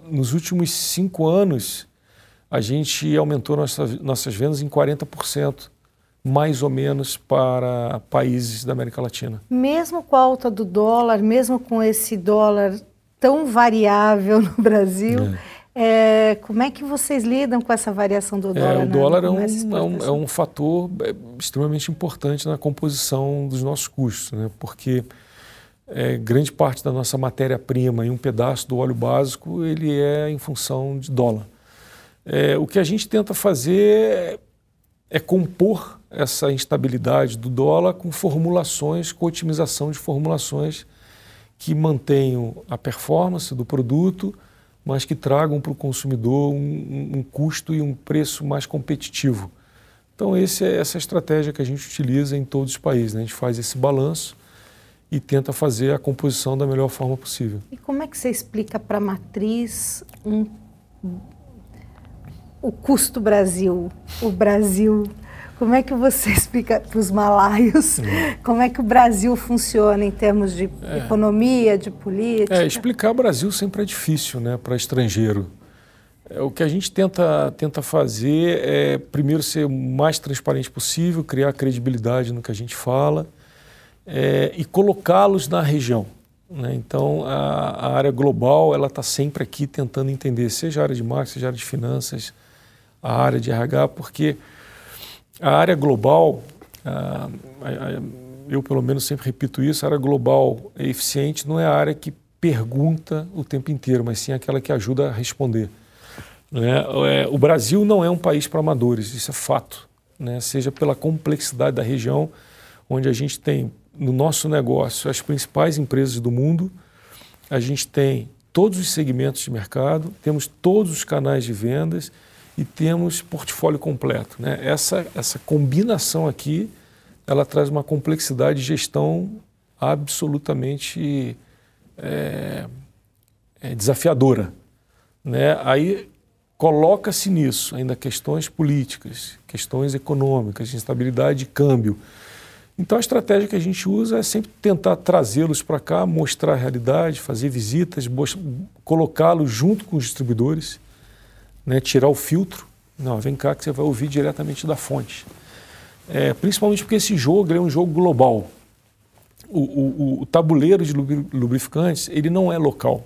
nos últimos 5 anos, a gente aumentou nossas vendas em 40%, mais ou menos, para países da América Latina. Mesmo com a alta do dólar, mesmo com esse dólar tão variável no Brasil, como é que vocês lidam com essa variação do dólar? O dólar é um fator extremamente importante na composição dos nossos custos, né? Porque grande parte da nossa matéria-prima e um pedaço do óleo básico ele é em função de dólar. O que a gente tenta fazer é compor essa instabilidade do dólar com formulações, com otimização de formulações que mantenham a performance do produto, mas que tragam para o consumidor um custo e um preço mais competitivo. Então, essa é a estratégia que a gente utiliza em todos os países, né? A gente faz esse balanço e tenta fazer a composição da melhor forma possível. E como é que você explica para a matriz o custo Brasil, o Brasil? Como é que você explica para os malaios como é que o Brasil funciona em termos de economia, de política? Explicar o Brasil sempre é difícil, né, para estrangeiro. O que a gente tenta fazer é, primeiro, ser o mais transparente possível, criar credibilidade no que a gente fala e colocá-los na região, né? Então, a área global ela está sempre aqui tentando entender, seja a área de marketing, seja a área de finanças, a área de RH, porque a área global, eu pelo menos sempre repito isso, a área global é eficiente, não é a área que pergunta o tempo inteiro, mas sim aquela que ajuda a responder. Né? O Brasil não é um país para amadores, isso é fato, né? Seja pela complexidade da região, onde a gente tem no nosso negócio as principais empresas do mundo, a gente tem todos os segmentos de mercado, temos todos os canais de vendas e temos portfólio completo, né? Essa combinação aqui, ela traz uma complexidade de gestão absolutamente desafiadora, né? Aí coloca-se nisso ainda questões políticas, questões econômicas, instabilidade de câmbio. Então a estratégia que a gente usa é sempre tentar trazê-los para cá, mostrar a realidade, fazer visitas, colocá-los junto com os distribuidores, né, tirar o filtro. Não, vem cá que você vai ouvir diretamente da fonte. Principalmente porque esse jogo é um jogo global. O tabuleiro de lubrificantes ele não é local,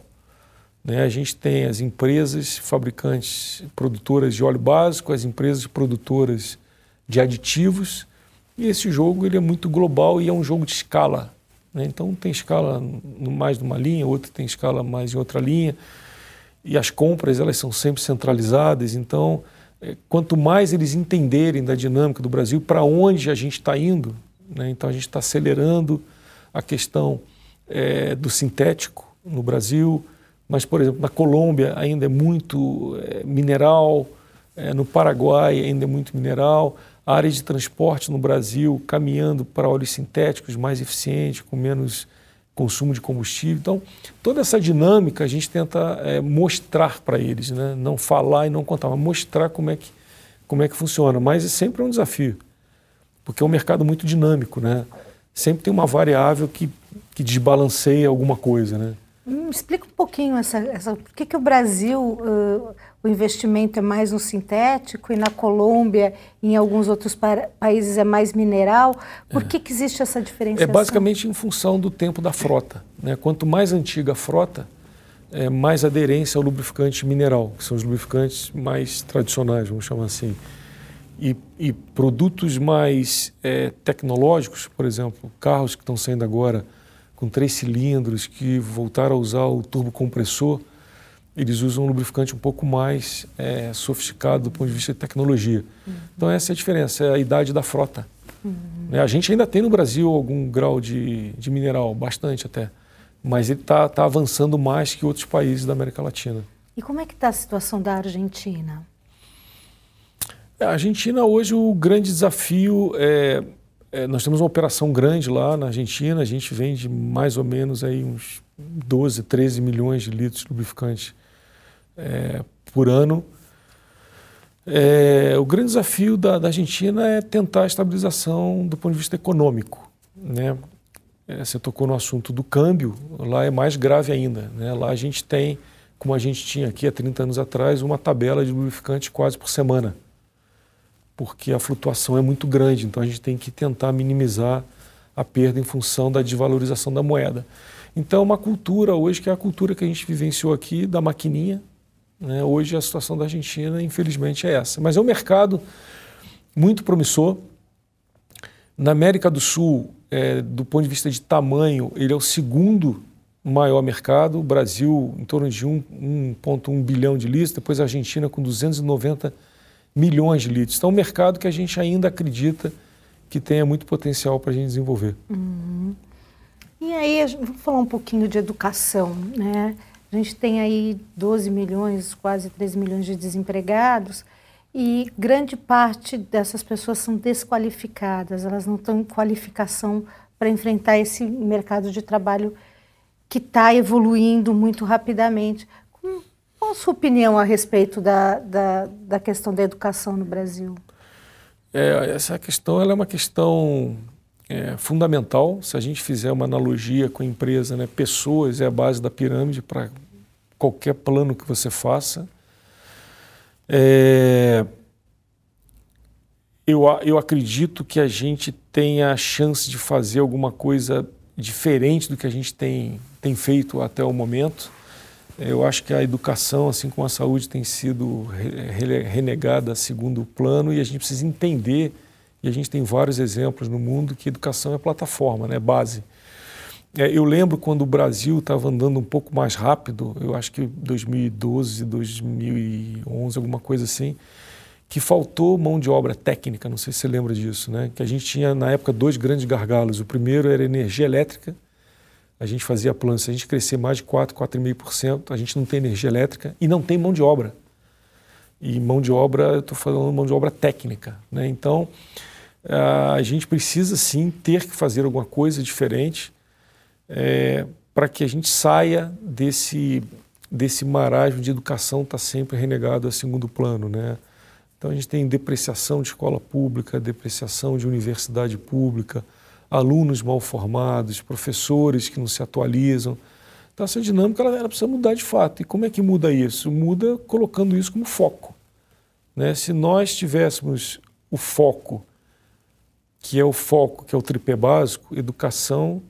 né? A gente tem as empresas fabricantes, produtoras de óleo básico, as empresas produtoras de aditivos, e esse jogo ele é muito global e é um jogo de escala, né? Então tem escala mais numa linha, outro tem escala mais em outra linha, e as compras elas são sempre centralizadas. Então quanto mais eles entenderem da dinâmica do Brasil, para onde a gente está indo, né? Então a gente está acelerando a questão do sintético no Brasil, mas, por exemplo, na Colômbia ainda é muito mineral, no Paraguai ainda é muito mineral, a área de transporte no Brasil caminhando para óleos sintéticos mais eficientes, com menos consumo de combustível. Então, toda essa dinâmica a gente tenta mostrar para eles, né? Não falar e não contar, mas mostrar como é que funciona. Mas é sempre um desafio, porque é um mercado muito dinâmico, né? Sempre tem uma variável que desbalanceia alguma coisa, né? Explica um pouquinho por que o Brasil, o investimento é mais no sintético e na Colômbia e em alguns outros países é mais mineral. Por que existe essa diferenciação? É basicamente em função do tempo da frota, né? Quanto mais antiga a frota, mais aderência ao lubrificante mineral, que são os lubrificantes mais tradicionais, vamos chamar assim. E produtos mais tecnológicos, por exemplo, carros que estão saindo agora com 3 cilindros, que voltaram a usar o turbocompressor, eles usam um lubrificante um pouco mais sofisticado do ponto de vista de tecnologia. Então essa é a diferença, é a idade da frota. A gente ainda tem no Brasil algum grau de mineral, bastante até, mas ele está avançando mais que outros países da América Latina. E como é que está a situação da Argentina? A Argentina hoje, o grande desafio nós temos uma operação grande lá na Argentina, a gente vende mais ou menos aí uns 12, 13 milhões de litros de lubrificante por ano. O grande desafio da Argentina é tentar a estabilização do ponto de vista econômico, né? você tocou no assunto do câmbio, lá é mais grave ainda, né? Lá a gente tem, como a gente tinha aqui há 30 anos atrás, uma tabela de lubrificante quase por semana, porque a flutuação é muito grande, então a gente tem que tentar minimizar a perda em função da desvalorização da moeda. Então, uma cultura hoje, que é a cultura que a gente vivenciou aqui, da maquininha, né? Hoje a situação da Argentina, infelizmente, é essa. Mas é um mercado muito promissor. Na América do Sul, do ponto de vista de tamanho, ele é o segundo maior mercado. O Brasil, em torno de 1,1 bilhão de litros, depois a Argentina com 290 milhões de litros. Então, é um mercado que a gente ainda acredita que tenha muito potencial para a gente desenvolver. E aí, vamos falar um pouquinho de educação, né? A gente tem aí 12 milhões, quase 13 milhões de desempregados e grande parte dessas pessoas são desqualificadas, elas não estão em qualificação para enfrentar esse mercado de trabalho que está evoluindo muito rapidamente. Qual a sua opinião a respeito da questão da educação no Brasil? Essa questão ela é uma questão fundamental. Se a gente fizer uma analogia com a empresa, né, pessoas é a base da pirâmide para qualquer plano que você faça. Eu acredito que a gente tenha a chance de fazer alguma coisa diferente do que a gente tem feito até o momento. Eu acho que a educação, assim como a saúde, tem sido renegada a segundo plano e a gente precisa entender, e a gente tem vários exemplos no mundo, que educação é plataforma, né, base. Eu lembro quando o Brasil estava andando um pouco mais rápido, eu acho que 2012, 2011, alguma coisa assim, que faltou mão de obra técnica, não sei se você lembra disso, né? Que a gente tinha na época 2 grandes gargalos. O primeiro era energia elétrica. A gente fazia plano, se a gente crescer mais de 4,5%, a gente não tem energia elétrica e não tem mão de obra. E mão de obra, eu estou falando mão de obra técnica, né? Então, a gente precisa sim ter que fazer alguma coisa diferente para que a gente saia desse marasmo de educação estar sempre renegado a segundo plano, né? Então a gente tem depreciação de escola pública, depreciação de universidade pública, alunos mal formados, professores que não se atualizam. Então essa dinâmica ela precisa mudar de fato. E como é que muda isso? Muda colocando isso como foco, né? Se nós tivéssemos o foco, que é o tripé básico, educação,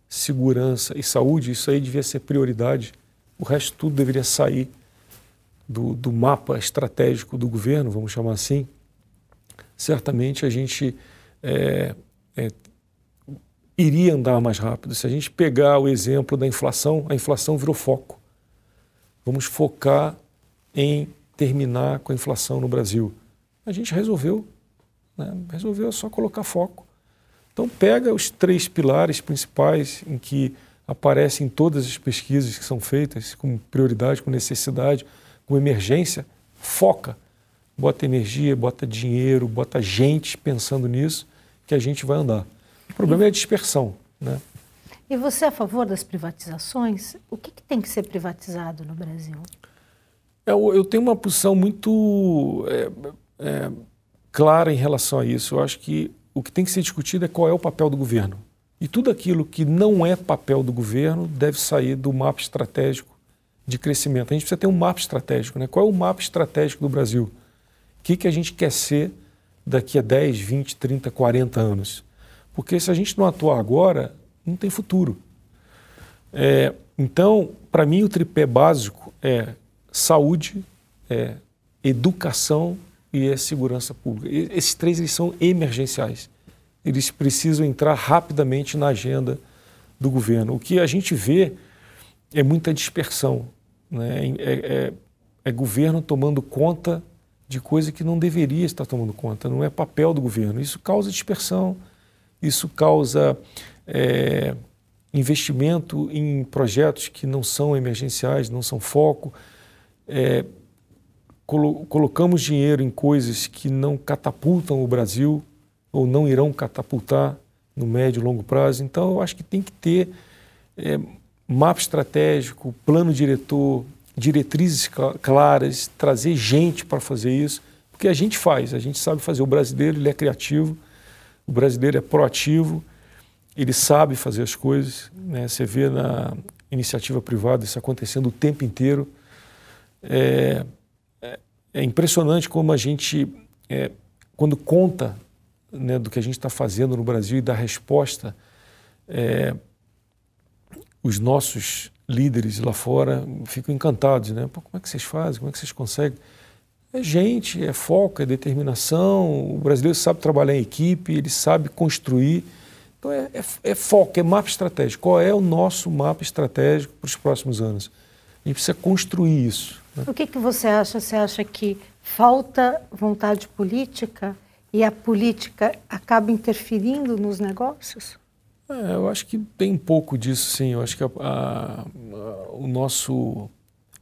segurança e saúde, isso aí devia ser prioridade. O resto tudo deveria sair do mapa estratégico do governo, vamos chamar assim. Certamente a gente iria andar mais rápido. Se a gente pegar o exemplo da inflação, a inflação virou foco. Vamos focar em terminar com a inflação no Brasil. A gente resolveu, né? Resolveu só colocar foco. Então pega os 3 pilares principais em que aparecem todas as pesquisas que são feitas, com prioridade, com necessidade, com emergência, foca. Bota energia, bota dinheiro, bota gente pensando nisso, que a gente vai andar. O problema é a dispersão, né? E você é a favor das privatizações? O que tem que ser privatizado no Brasil? Eu tenho uma posição muito clara em relação a isso. Eu acho que o que tem que ser discutido é qual é o papel do governo. E tudo aquilo que não é papel do governo deve sair do mapa estratégico de crescimento. A gente precisa ter um mapa estratégico, né? Qual é o mapa estratégico do Brasil? O que a gente quer ser daqui a 10, 20, 30, 40 anos? Porque se a gente não atuar agora, não tem futuro. Então, para mim, o tripé básico é saúde, educação e segurança pública. Esses 3 eles são emergenciais. Eles precisam entrar rapidamente na agenda do governo. O que a gente vê é muita dispersão, né? É governo tomando conta de coisa que não deveria estar tomando conta, não é papel do governo. Isso causa dispersão, isso causa investimento em projetos que não são emergenciais, não são foco. Colocamos dinheiro em coisas que não catapultam o Brasil ou não irão catapultar no médio e longo prazo. Então, eu acho que tem que ter mapa estratégico, plano diretor, diretrizes claras, trazer gente para fazer isso, porque a gente faz, a gente sabe fazer. O brasileiro ele é criativo, o brasileiro é proativo ele sabe fazer as coisas, né? Você vê na iniciativa privada isso acontecendo o tempo inteiro. É impressionante como a gente, quando conta, né, do que a gente está fazendo no Brasil e da resposta, os nossos líderes lá fora ficam encantados, né? Pô, como é que vocês fazem? Como é que vocês conseguem? É gente, é foco, é determinação. O brasileiro sabe trabalhar em equipe, ele sabe construir. Então é foco, é mapa estratégico. Qual é o nosso mapa estratégico para os próximos anos? A gente precisa construir isso, né? O que você acha? Você acha que falta vontade política e a política acaba interferindo nos negócios? Eu acho que tem um pouco disso, sim. Eu acho que o nosso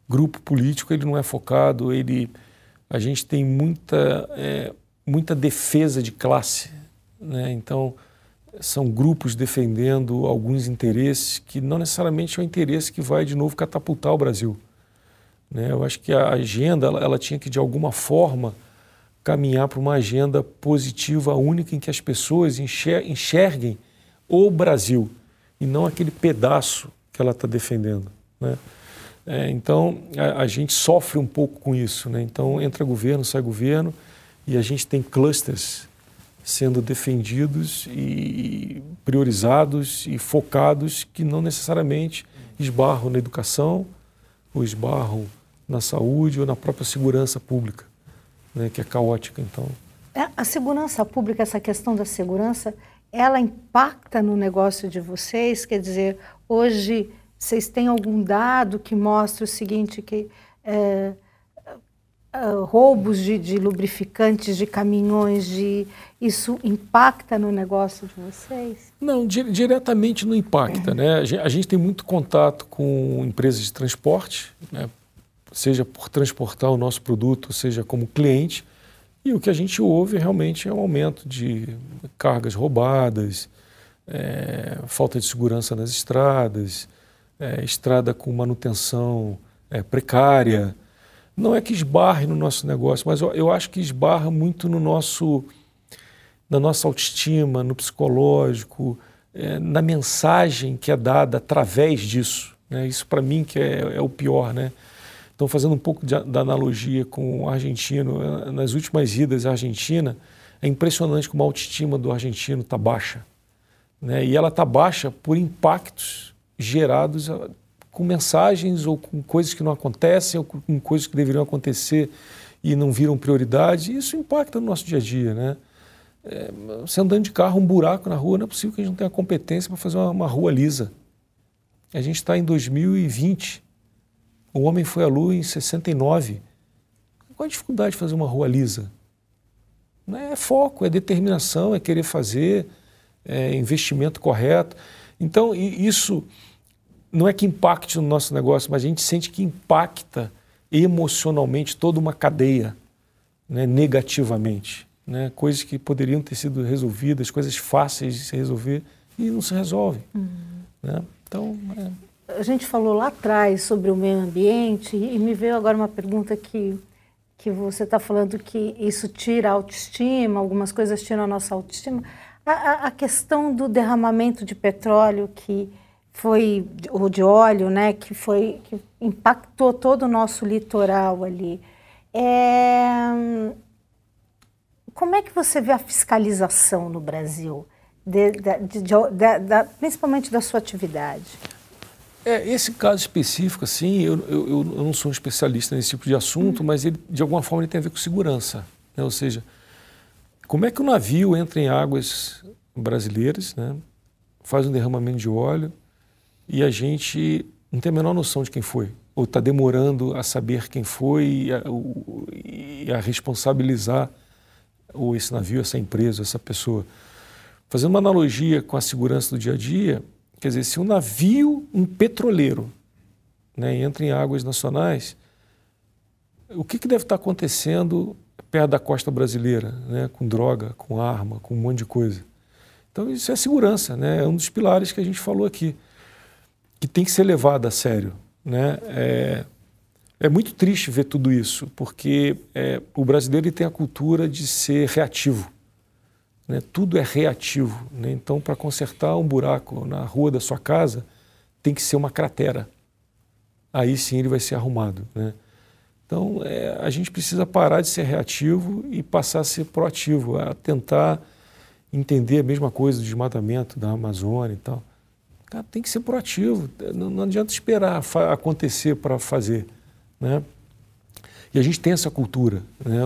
grupo político ele não é focado, a gente tem muita defesa de classe, né? Então, são grupos defendendo alguns interesses que não necessariamente é o interesse que vai, de novo, catapultar o Brasil, né? Eu acho que a agenda ela tinha que, de alguma forma, caminhar para uma agenda positiva, única, em que as pessoas enxerguem o Brasil e não aquele pedaço que ela está defendendo, né? Então, a gente sofre um pouco com isso, né? Então, entra governo, sai governo, e a gente tem clusters sendo defendidos e priorizados e focados que não necessariamente esbarram na educação ou esbarram na saúde ou na própria segurança pública, né? Que é caótica, então. A segurança pública, essa questão da segurança, ela impacta no negócio de vocês? Quer dizer, hoje vocês têm algum dado que mostra o seguinte, que roubos de lubrificantes, de caminhões, isso impacta no negócio de vocês? Não, diretamente não impacta, né? A gente tem muito contato com empresas de transporte, né? Seja por transportar o nosso produto, seja como cliente, e o que a gente ouve realmente é um aumento de cargas roubadas, falta de segurança nas estradas, estrada com manutenção precária. Não é que esbarre no nosso negócio, mas eu acho que esbarra muito na nossa autoestima, no psicológico, na mensagem que é dada através disso, né? Isso, para mim, que é o pior, né? Então, fazendo um pouco da analogia com o argentino, nas últimas idas à Argentina, é impressionante como a autoestima do argentino está baixa, né? E ela está baixa por impactos gerados com mensagens ou com coisas que não acontecem ou com coisas que deveriam acontecer e não viram prioridade. Isso impacta no nosso dia a dia, né? Você andando de carro, um buraco na rua, não é possível que a gente não tenha competência para fazer uma rua lisa. A gente está em 2020. O homem foi à Lua em 69. Qual a dificuldade de fazer uma rua lisa? É foco, é determinação, é querer fazer, é investimento correto. Então, isso não é que impacte no nosso negócio, mas a gente sente que impacta emocionalmente toda uma cadeia, né, negativamente, né? Coisas que poderiam ter sido resolvidas, coisas fáceis de se resolver e não se resolvem, né? Então, A gente falou lá atrás sobre o meio ambiente e me veio agora uma pergunta que você está falando que isso tira a autoestima, algumas coisas tiram a nossa autoestima. A questão do derramamento de petróleo ou de óleo, né, que impactou todo o nosso litoral ali. Como é que você vê a fiscalização no Brasil, principalmente da sua atividade? Esse caso específico, assim, eu não sou um especialista nesse tipo de assunto, mas ele, de alguma forma, ele tem a ver com segurança, né? Ou seja, como é que o navio entra em águas brasileiras, né, faz um derramamento de óleo e a gente não tem a menor noção de quem foi, ou está demorando a saber quem foi e a responsabilizar ou esse navio, essa empresa, essa pessoa. Fazendo uma analogia com a segurança do dia a dia, quer dizer, se um navio, um petroleiro, né, entra em águas nacionais, o que deve estar acontecendo perto da costa brasileira, né, com droga, com arma, com um monte de coisa? Então, isso é segurança, né? É um dos pilares que a gente falou aqui, que tem que ser levado a sério, né? É muito triste ver tudo isso, porque o brasileiro ele tem a cultura de ser reativo. né? Tudo é reativo, né? Então, para consertar um buraco na rua da sua casa, tem que ser uma cratera. Aí sim ele vai ser arrumado, né? Então, a gente precisa parar de ser reativo e passar a ser proativo, a tentar entender a mesma coisa do desmatamento da Amazônia e tal. Cara, tem que ser proativo, não adianta esperar acontecer para fazer, né? E a gente tem essa cultura, né?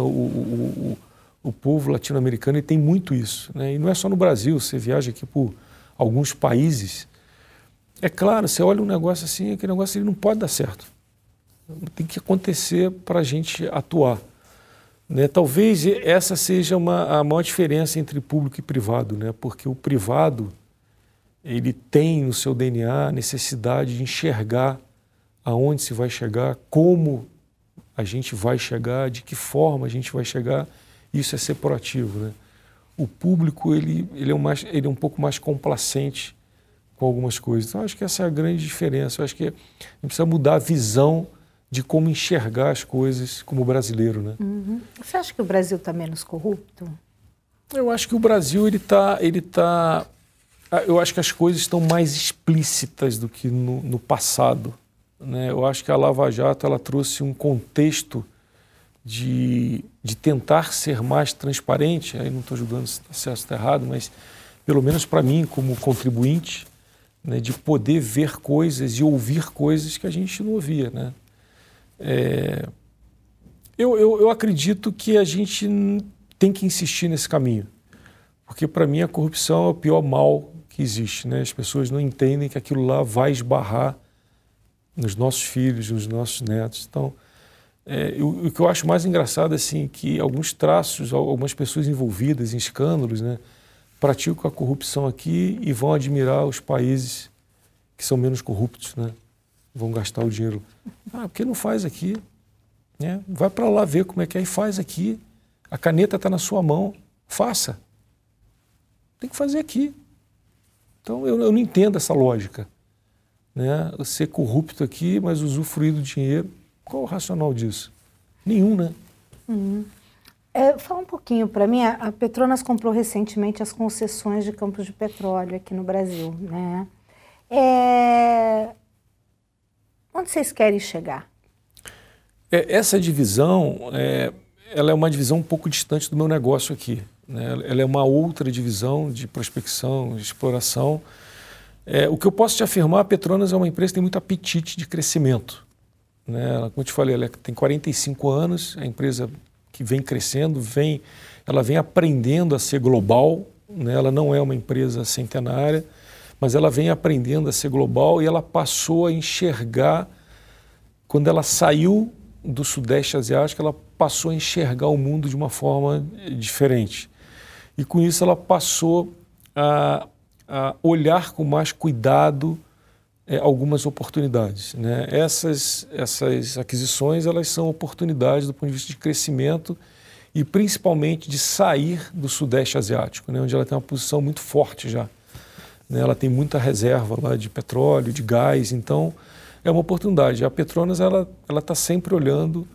O povo latino-americano tem muito isso, né? E não é só no Brasil, você viaja aqui por alguns países, é claro, você olha um negócio assim, aquele negócio ele não pode dar certo. Tem que acontecer para a gente atuar, né? Talvez essa seja a maior diferença entre público e privado, né? Porque o privado, ele tem no seu DNA a necessidade de enxergar aonde se vai chegar, como a gente vai chegar, de que forma a gente vai chegar. Isso é ser proativo, né? O público ele é um pouco mais complacente com algumas coisas. Então, acho que essa é a grande diferença. Eu acho que a gente precisa mudar a visão de como enxergar as coisas como brasileiro, né? Uhum. Você acha que o Brasil está menos corrupto? Eu acho que o Brasil eu acho que as coisas estão mais explícitas do que no passado, né? Eu acho que a Lava Jato ela trouxe um contexto de tentar ser mais transparente. Aí não estou julgando se está certo ou está errado, mas pelo menos para mim, como contribuinte, né, de poder ver coisas e ouvir coisas que a gente não ouvia, né? Eu acredito que a gente tem que insistir nesse caminho, porque para mim a corrupção é o pior mal que existe, né? As pessoas não entendem que aquilo lá vai esbarrar nos nossos filhos, nos nossos netos. Então, o que eu acho mais engraçado é assim, que alguns traços, algumas pessoas envolvidas em escândalos, né, praticam a corrupção aqui e vão admirar os países que são menos corruptos, né? Vão gastar o dinheiro. Porque não faz aqui, né? Vai para lá ver como é que é e faz aqui. A caneta está na sua mão, faça. Tem que fazer aqui. Então eu não entendo essa lógica, né? Ser corrupto aqui, mas usufruir do dinheiro. Qual é o racional disso? Nenhum, né? Uhum. Fala um pouquinho para mim. A Petronas comprou recentemente as concessões de campos de petróleo aqui no Brasil, né? Onde vocês querem chegar? Essa divisão, ela é uma divisão um pouco distante do meu negócio aqui, né? Ela é uma outra divisão de prospecção, de exploração. O que eu posso te afirmar, a Petronas é uma empresa que tem muito apetite de crescimento, né? Como eu te falei, ela tem 45 anos, é a empresa que vem crescendo, ela vem aprendendo a ser global, né? Ela não é uma empresa centenária, mas ela vem aprendendo a ser global e ela passou a enxergar, quando ela saiu do Sudeste Asiático, ela passou a enxergar o mundo de uma forma diferente. E com isso ela passou a olhar com mais cuidado algumas oportunidades, né? Essas aquisições, elas são oportunidades do ponto de vista de crescimento e principalmente de sair do Sudeste Asiático, né? Onde ela tem uma posição muito forte já, né? Ela tem muita reserva lá de petróleo, de gás, então é uma oportunidade. A Petronas ela está sempre olhando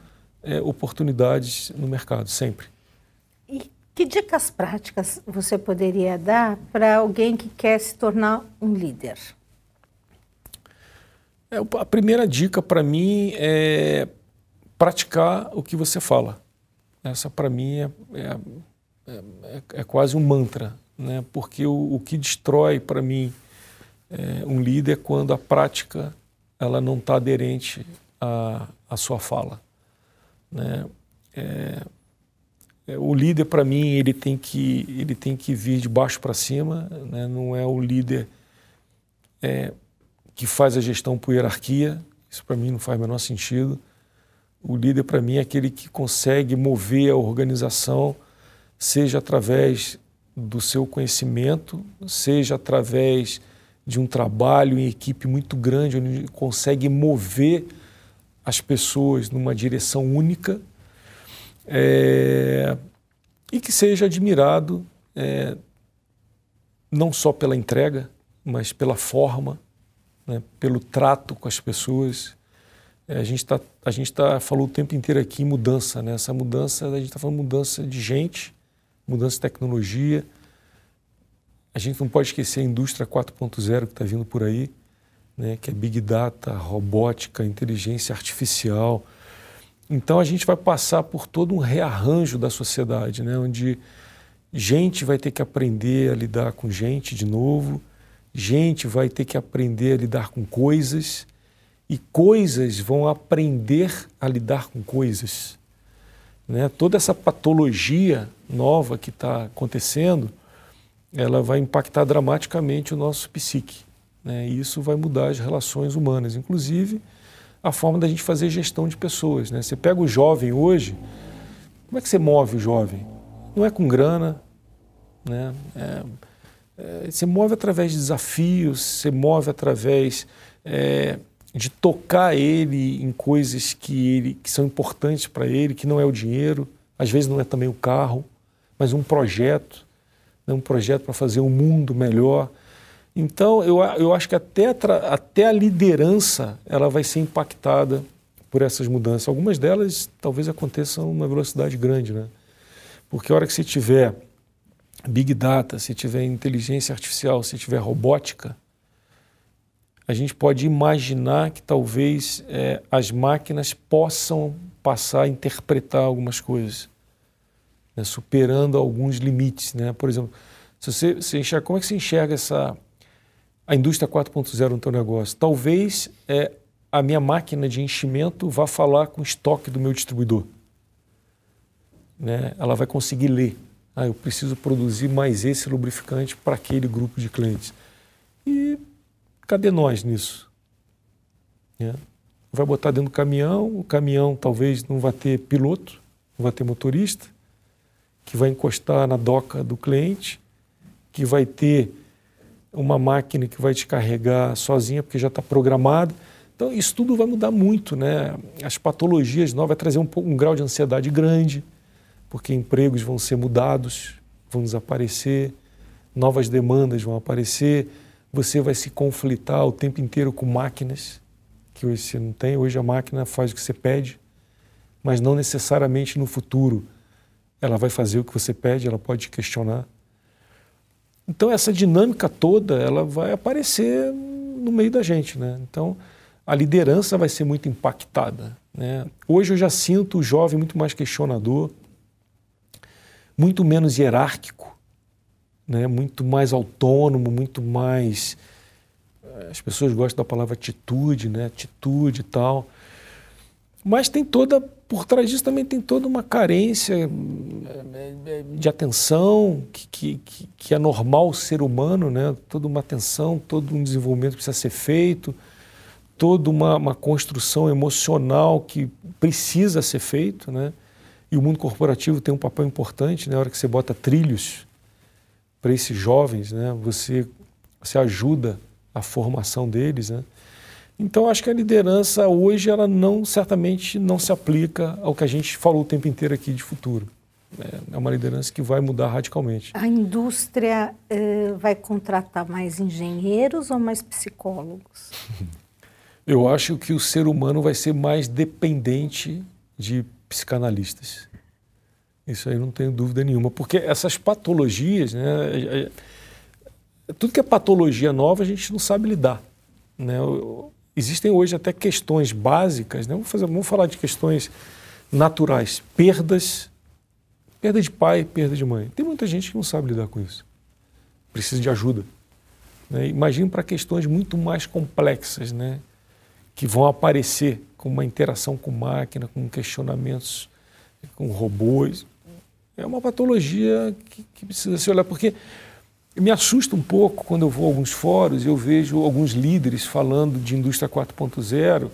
oportunidades no mercado, sempre. E que dicas práticas você poderia dar para alguém que quer se tornar um líder? A primeira dica para mim é praticar o que você fala. Essa para mim é quase um mantra, né? Porque o que destrói para mim um líder é quando a prática ela não está aderente à sua fala, né? O líder para mim ele tem que vir de baixo para cima, né? Não é o líder que faz a gestão por hierarquia, isso para mim não faz o menor sentido. O líder para mim é aquele que consegue mover a organização, seja através do seu conhecimento, seja através de um trabalho em equipe muito grande, onde ele consegue mover as pessoas numa direção única, e que seja admirado não só pela entrega, mas pela forma, né, pelo trato com as pessoas. A gente falou o tempo inteiro aqui em mudança, né? Essa mudança, a gente está falando mudança de gente, mudança de tecnologia, A gente não pode esquecer a indústria 4.0 que está vindo por aí, né, que é Big Data, robótica, inteligência artificial. Então a gente vai passar por todo um rearranjo da sociedade, né, onde gente vai ter que aprender a lidar com gente de novo, gente vai ter que aprender a lidar com coisas e coisas vão aprender a lidar com coisas. Né? Toda essa patologia nova que está acontecendo, ela vai impactar dramaticamente o nosso psique. Né? E isso vai mudar as relações humanas, inclusive a forma da gente fazer gestão de pessoas. Né? Você pega o jovem hoje, como é que você move o jovem? Não é com grana, né? Você move através de desafios, você move através de tocar ele em coisas que são importantes para ele, que não é o dinheiro, às vezes não é também o carro, mas um projeto, né? Um projeto para fazer um mundo melhor. Então, eu acho que até a liderança ela vai ser impactada por essas mudanças. Algumas delas talvez aconteçam numa velocidade grande, né? Porque a hora que você tiver Big Data, se tiver inteligência artificial, se tiver robótica, a gente pode imaginar que talvez as máquinas possam passar a interpretar algumas coisas, né, superando alguns limites. Né? Por exemplo, se você enxerga, como é que você enxerga a indústria 4.0 no teu negócio? Talvez a minha máquina de enchimento vá falar com o estoque do meu distribuidor. Né? Ela vai conseguir ler. Eu preciso produzir mais esse lubrificante para aquele grupo de clientes. E cadê nós nisso? Vai botar dentro do caminhão, o caminhão talvez não vai ter piloto, não vai ter motorista, que vai encostar na doca do cliente, que vai ter uma máquina que vai te carregar sozinha porque já está programada. Então isso tudo vai mudar muito, né? As patologias novas vai trazer um grau de ansiedade grande, porque empregos vão ser mudados, vão desaparecer, novas demandas vão aparecer, você vai se conflitar o tempo inteiro com máquinas, que hoje você não tem. Hoje a máquina faz o que você pede, mas não necessariamente no futuro ela vai fazer o que você pede, ela pode te questionar. Então essa dinâmica toda, ela vai aparecer no meio da gente, né? Então a liderança vai ser muito impactada, né? Hoje eu já sinto o jovem muito mais questionador, muito menos hierárquico, né? Muito mais autônomo, muito mais... As pessoas gostam da palavra atitude, né? Atitude e tal. Mas por trás disso também tem toda uma carência de atenção que é normal o ser humano, né? Toda uma atenção, todo um desenvolvimento precisa ser feito, toda uma construção emocional que precisa ser feito, né? E o mundo corporativo tem um papel importante, né? Na hora que você bota trilhos para esses jovens, né? Você ajuda a formação deles, né? Então, acho que a liderança hoje, ela certamente não se aplica ao que a gente falou o tempo inteiro aqui de futuro. É uma liderança que vai mudar radicalmente. A indústria vai contratar mais engenheiros ou mais psicólogos? Eu acho que o ser humano vai ser mais dependente de psicanalistas. Isso aí não tenho dúvida nenhuma, porque essas patologias, né, tudo que é patologia nova a gente não sabe lidar, né? Existem hoje até questões básicas, né? Vamos falar de questões naturais, perda de pai, perda de mãe. Tem muita gente que não sabe lidar com isso, precisa de ajuda, né? Imagina para questões muito mais complexas, né, que vão aparecer com uma interação com máquina, com questionamentos com robôs. É uma patologia que precisa se olhar, porque me assusta um pouco quando eu vou a alguns fóruns e eu vejo alguns líderes falando de indústria 4.0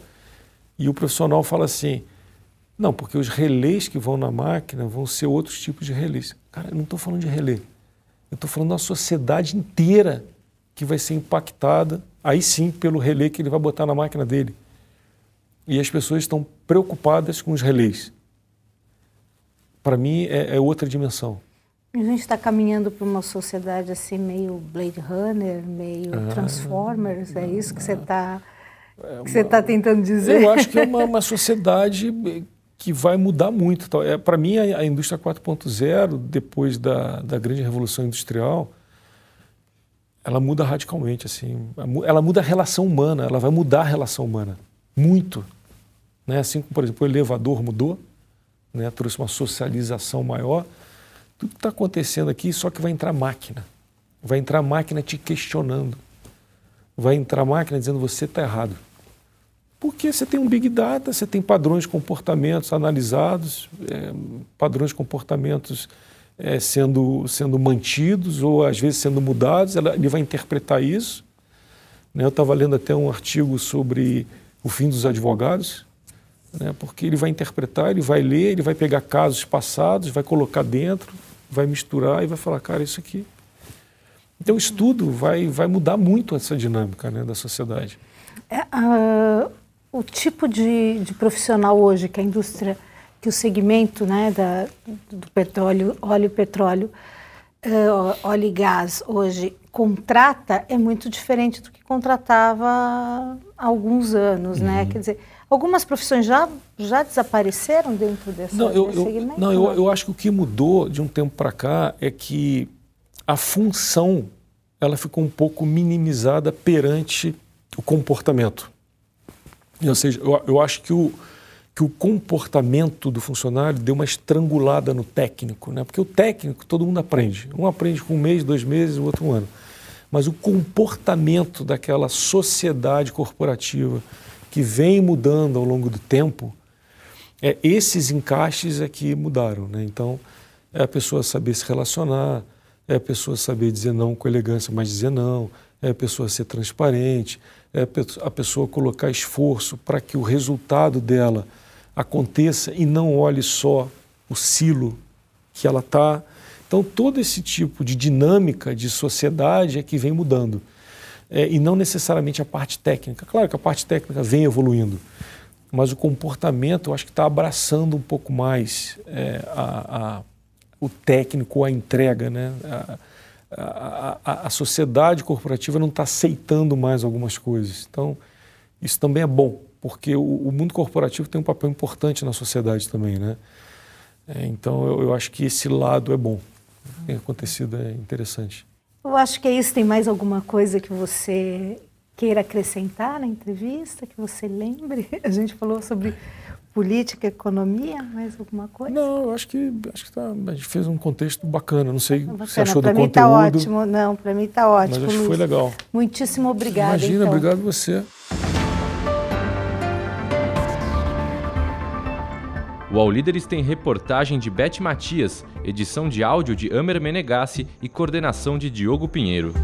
e o profissional fala assim, não, porque os relés que vão na máquina vão ser outros tipos de relés. Cara, eu não estou falando de relé, eu estou falando da sociedade inteira que vai ser impactada, aí sim, pelo relé que ele vai botar na máquina dele. E as pessoas estão preocupadas com os relés. Para mim, é outra dimensão. A gente está caminhando para uma sociedade assim, meio Blade Runner, meio Transformers, é isso que você está tentando dizer? Eu acho que é uma sociedade que vai mudar muito. Para mim, a indústria 4.0, depois da grande revolução industrial, ela muda radicalmente, assim. Ela muda a relação humana, ela vai mudar a relação humana. Muito. Né? Assim como, por exemplo, o elevador mudou, né? Trouxe uma socialização maior. Tudo que está acontecendo aqui, só que vai entrar máquina. Vai entrar máquina te questionando. Vai entrar máquina dizendo você está errado. Porque você tem um Big Data, você tem padrões de comportamentos analisados, padrões de comportamentos sendo mantidos ou às vezes sendo mudados, ele vai interpretar isso. Né? Eu estava lendo até um artigo sobre o fim dos advogados, né? Porque ele vai interpretar, ele vai ler, ele vai pegar casos passados, vai colocar dentro, vai misturar e vai falar, cara, isso aqui... Então o estudo vai mudar muito essa dinâmica, né, da sociedade. O tipo de profissional hoje que a indústria, que o segmento, né, do petróleo, óleo e gás hoje contrata é muito diferente do que contratava há alguns anos, né? Quer dizer, algumas profissões já desapareceram desse segmento? Eu acho que o que mudou de um tempo para cá é que a função ela ficou um pouco minimizada perante o comportamento. Ou seja, eu acho que o comportamento do funcionário deu uma estrangulada no técnico, né? Porque o técnico todo mundo aprende. Um aprende com 1 mês, 2 meses, o outro 1 ano. Mas o comportamento daquela sociedade corporativa que vem mudando ao longo do tempo, esses encaixes é que mudaram, né? Então, é a pessoa saber se relacionar, é a pessoa saber dizer não com elegância, mas dizer não, é a pessoa ser transparente, é a pessoa colocar esforço para que o resultado dela aconteça e não olhe só o silo que ela está. Então, todo esse tipo de dinâmica de sociedade é que vem mudando. E não necessariamente a parte técnica. Claro que a parte técnica vem evoluindo, mas o comportamento eu acho que está abraçando um pouco mais o técnico, a entrega, né? A sociedade corporativa não está aceitando mais algumas coisas. Então, isso também é bom, porque o mundo corporativo tem um papel importante na sociedade também, né? Então, eu acho que esse lado é bom. O que tem acontecido é interessante. Eu acho que é isso. Tem mais alguma coisa que você queira acrescentar na entrevista, que você lembre? A gente falou sobre política, economia, mais alguma coisa? Não, eu acho que a gente fez um contexto bacana. Não sei o que você achou do conteúdo. Para mim está ótimo. Não, para mim está ótimo. Mas acho que foi legal. Muitíssimo obrigada. Imagina, então. Obrigado a você. O All Líderes tem reportagem de Beth Matias, edição de áudio de Amer Menegassi e coordenação de Diogo Pinheiro.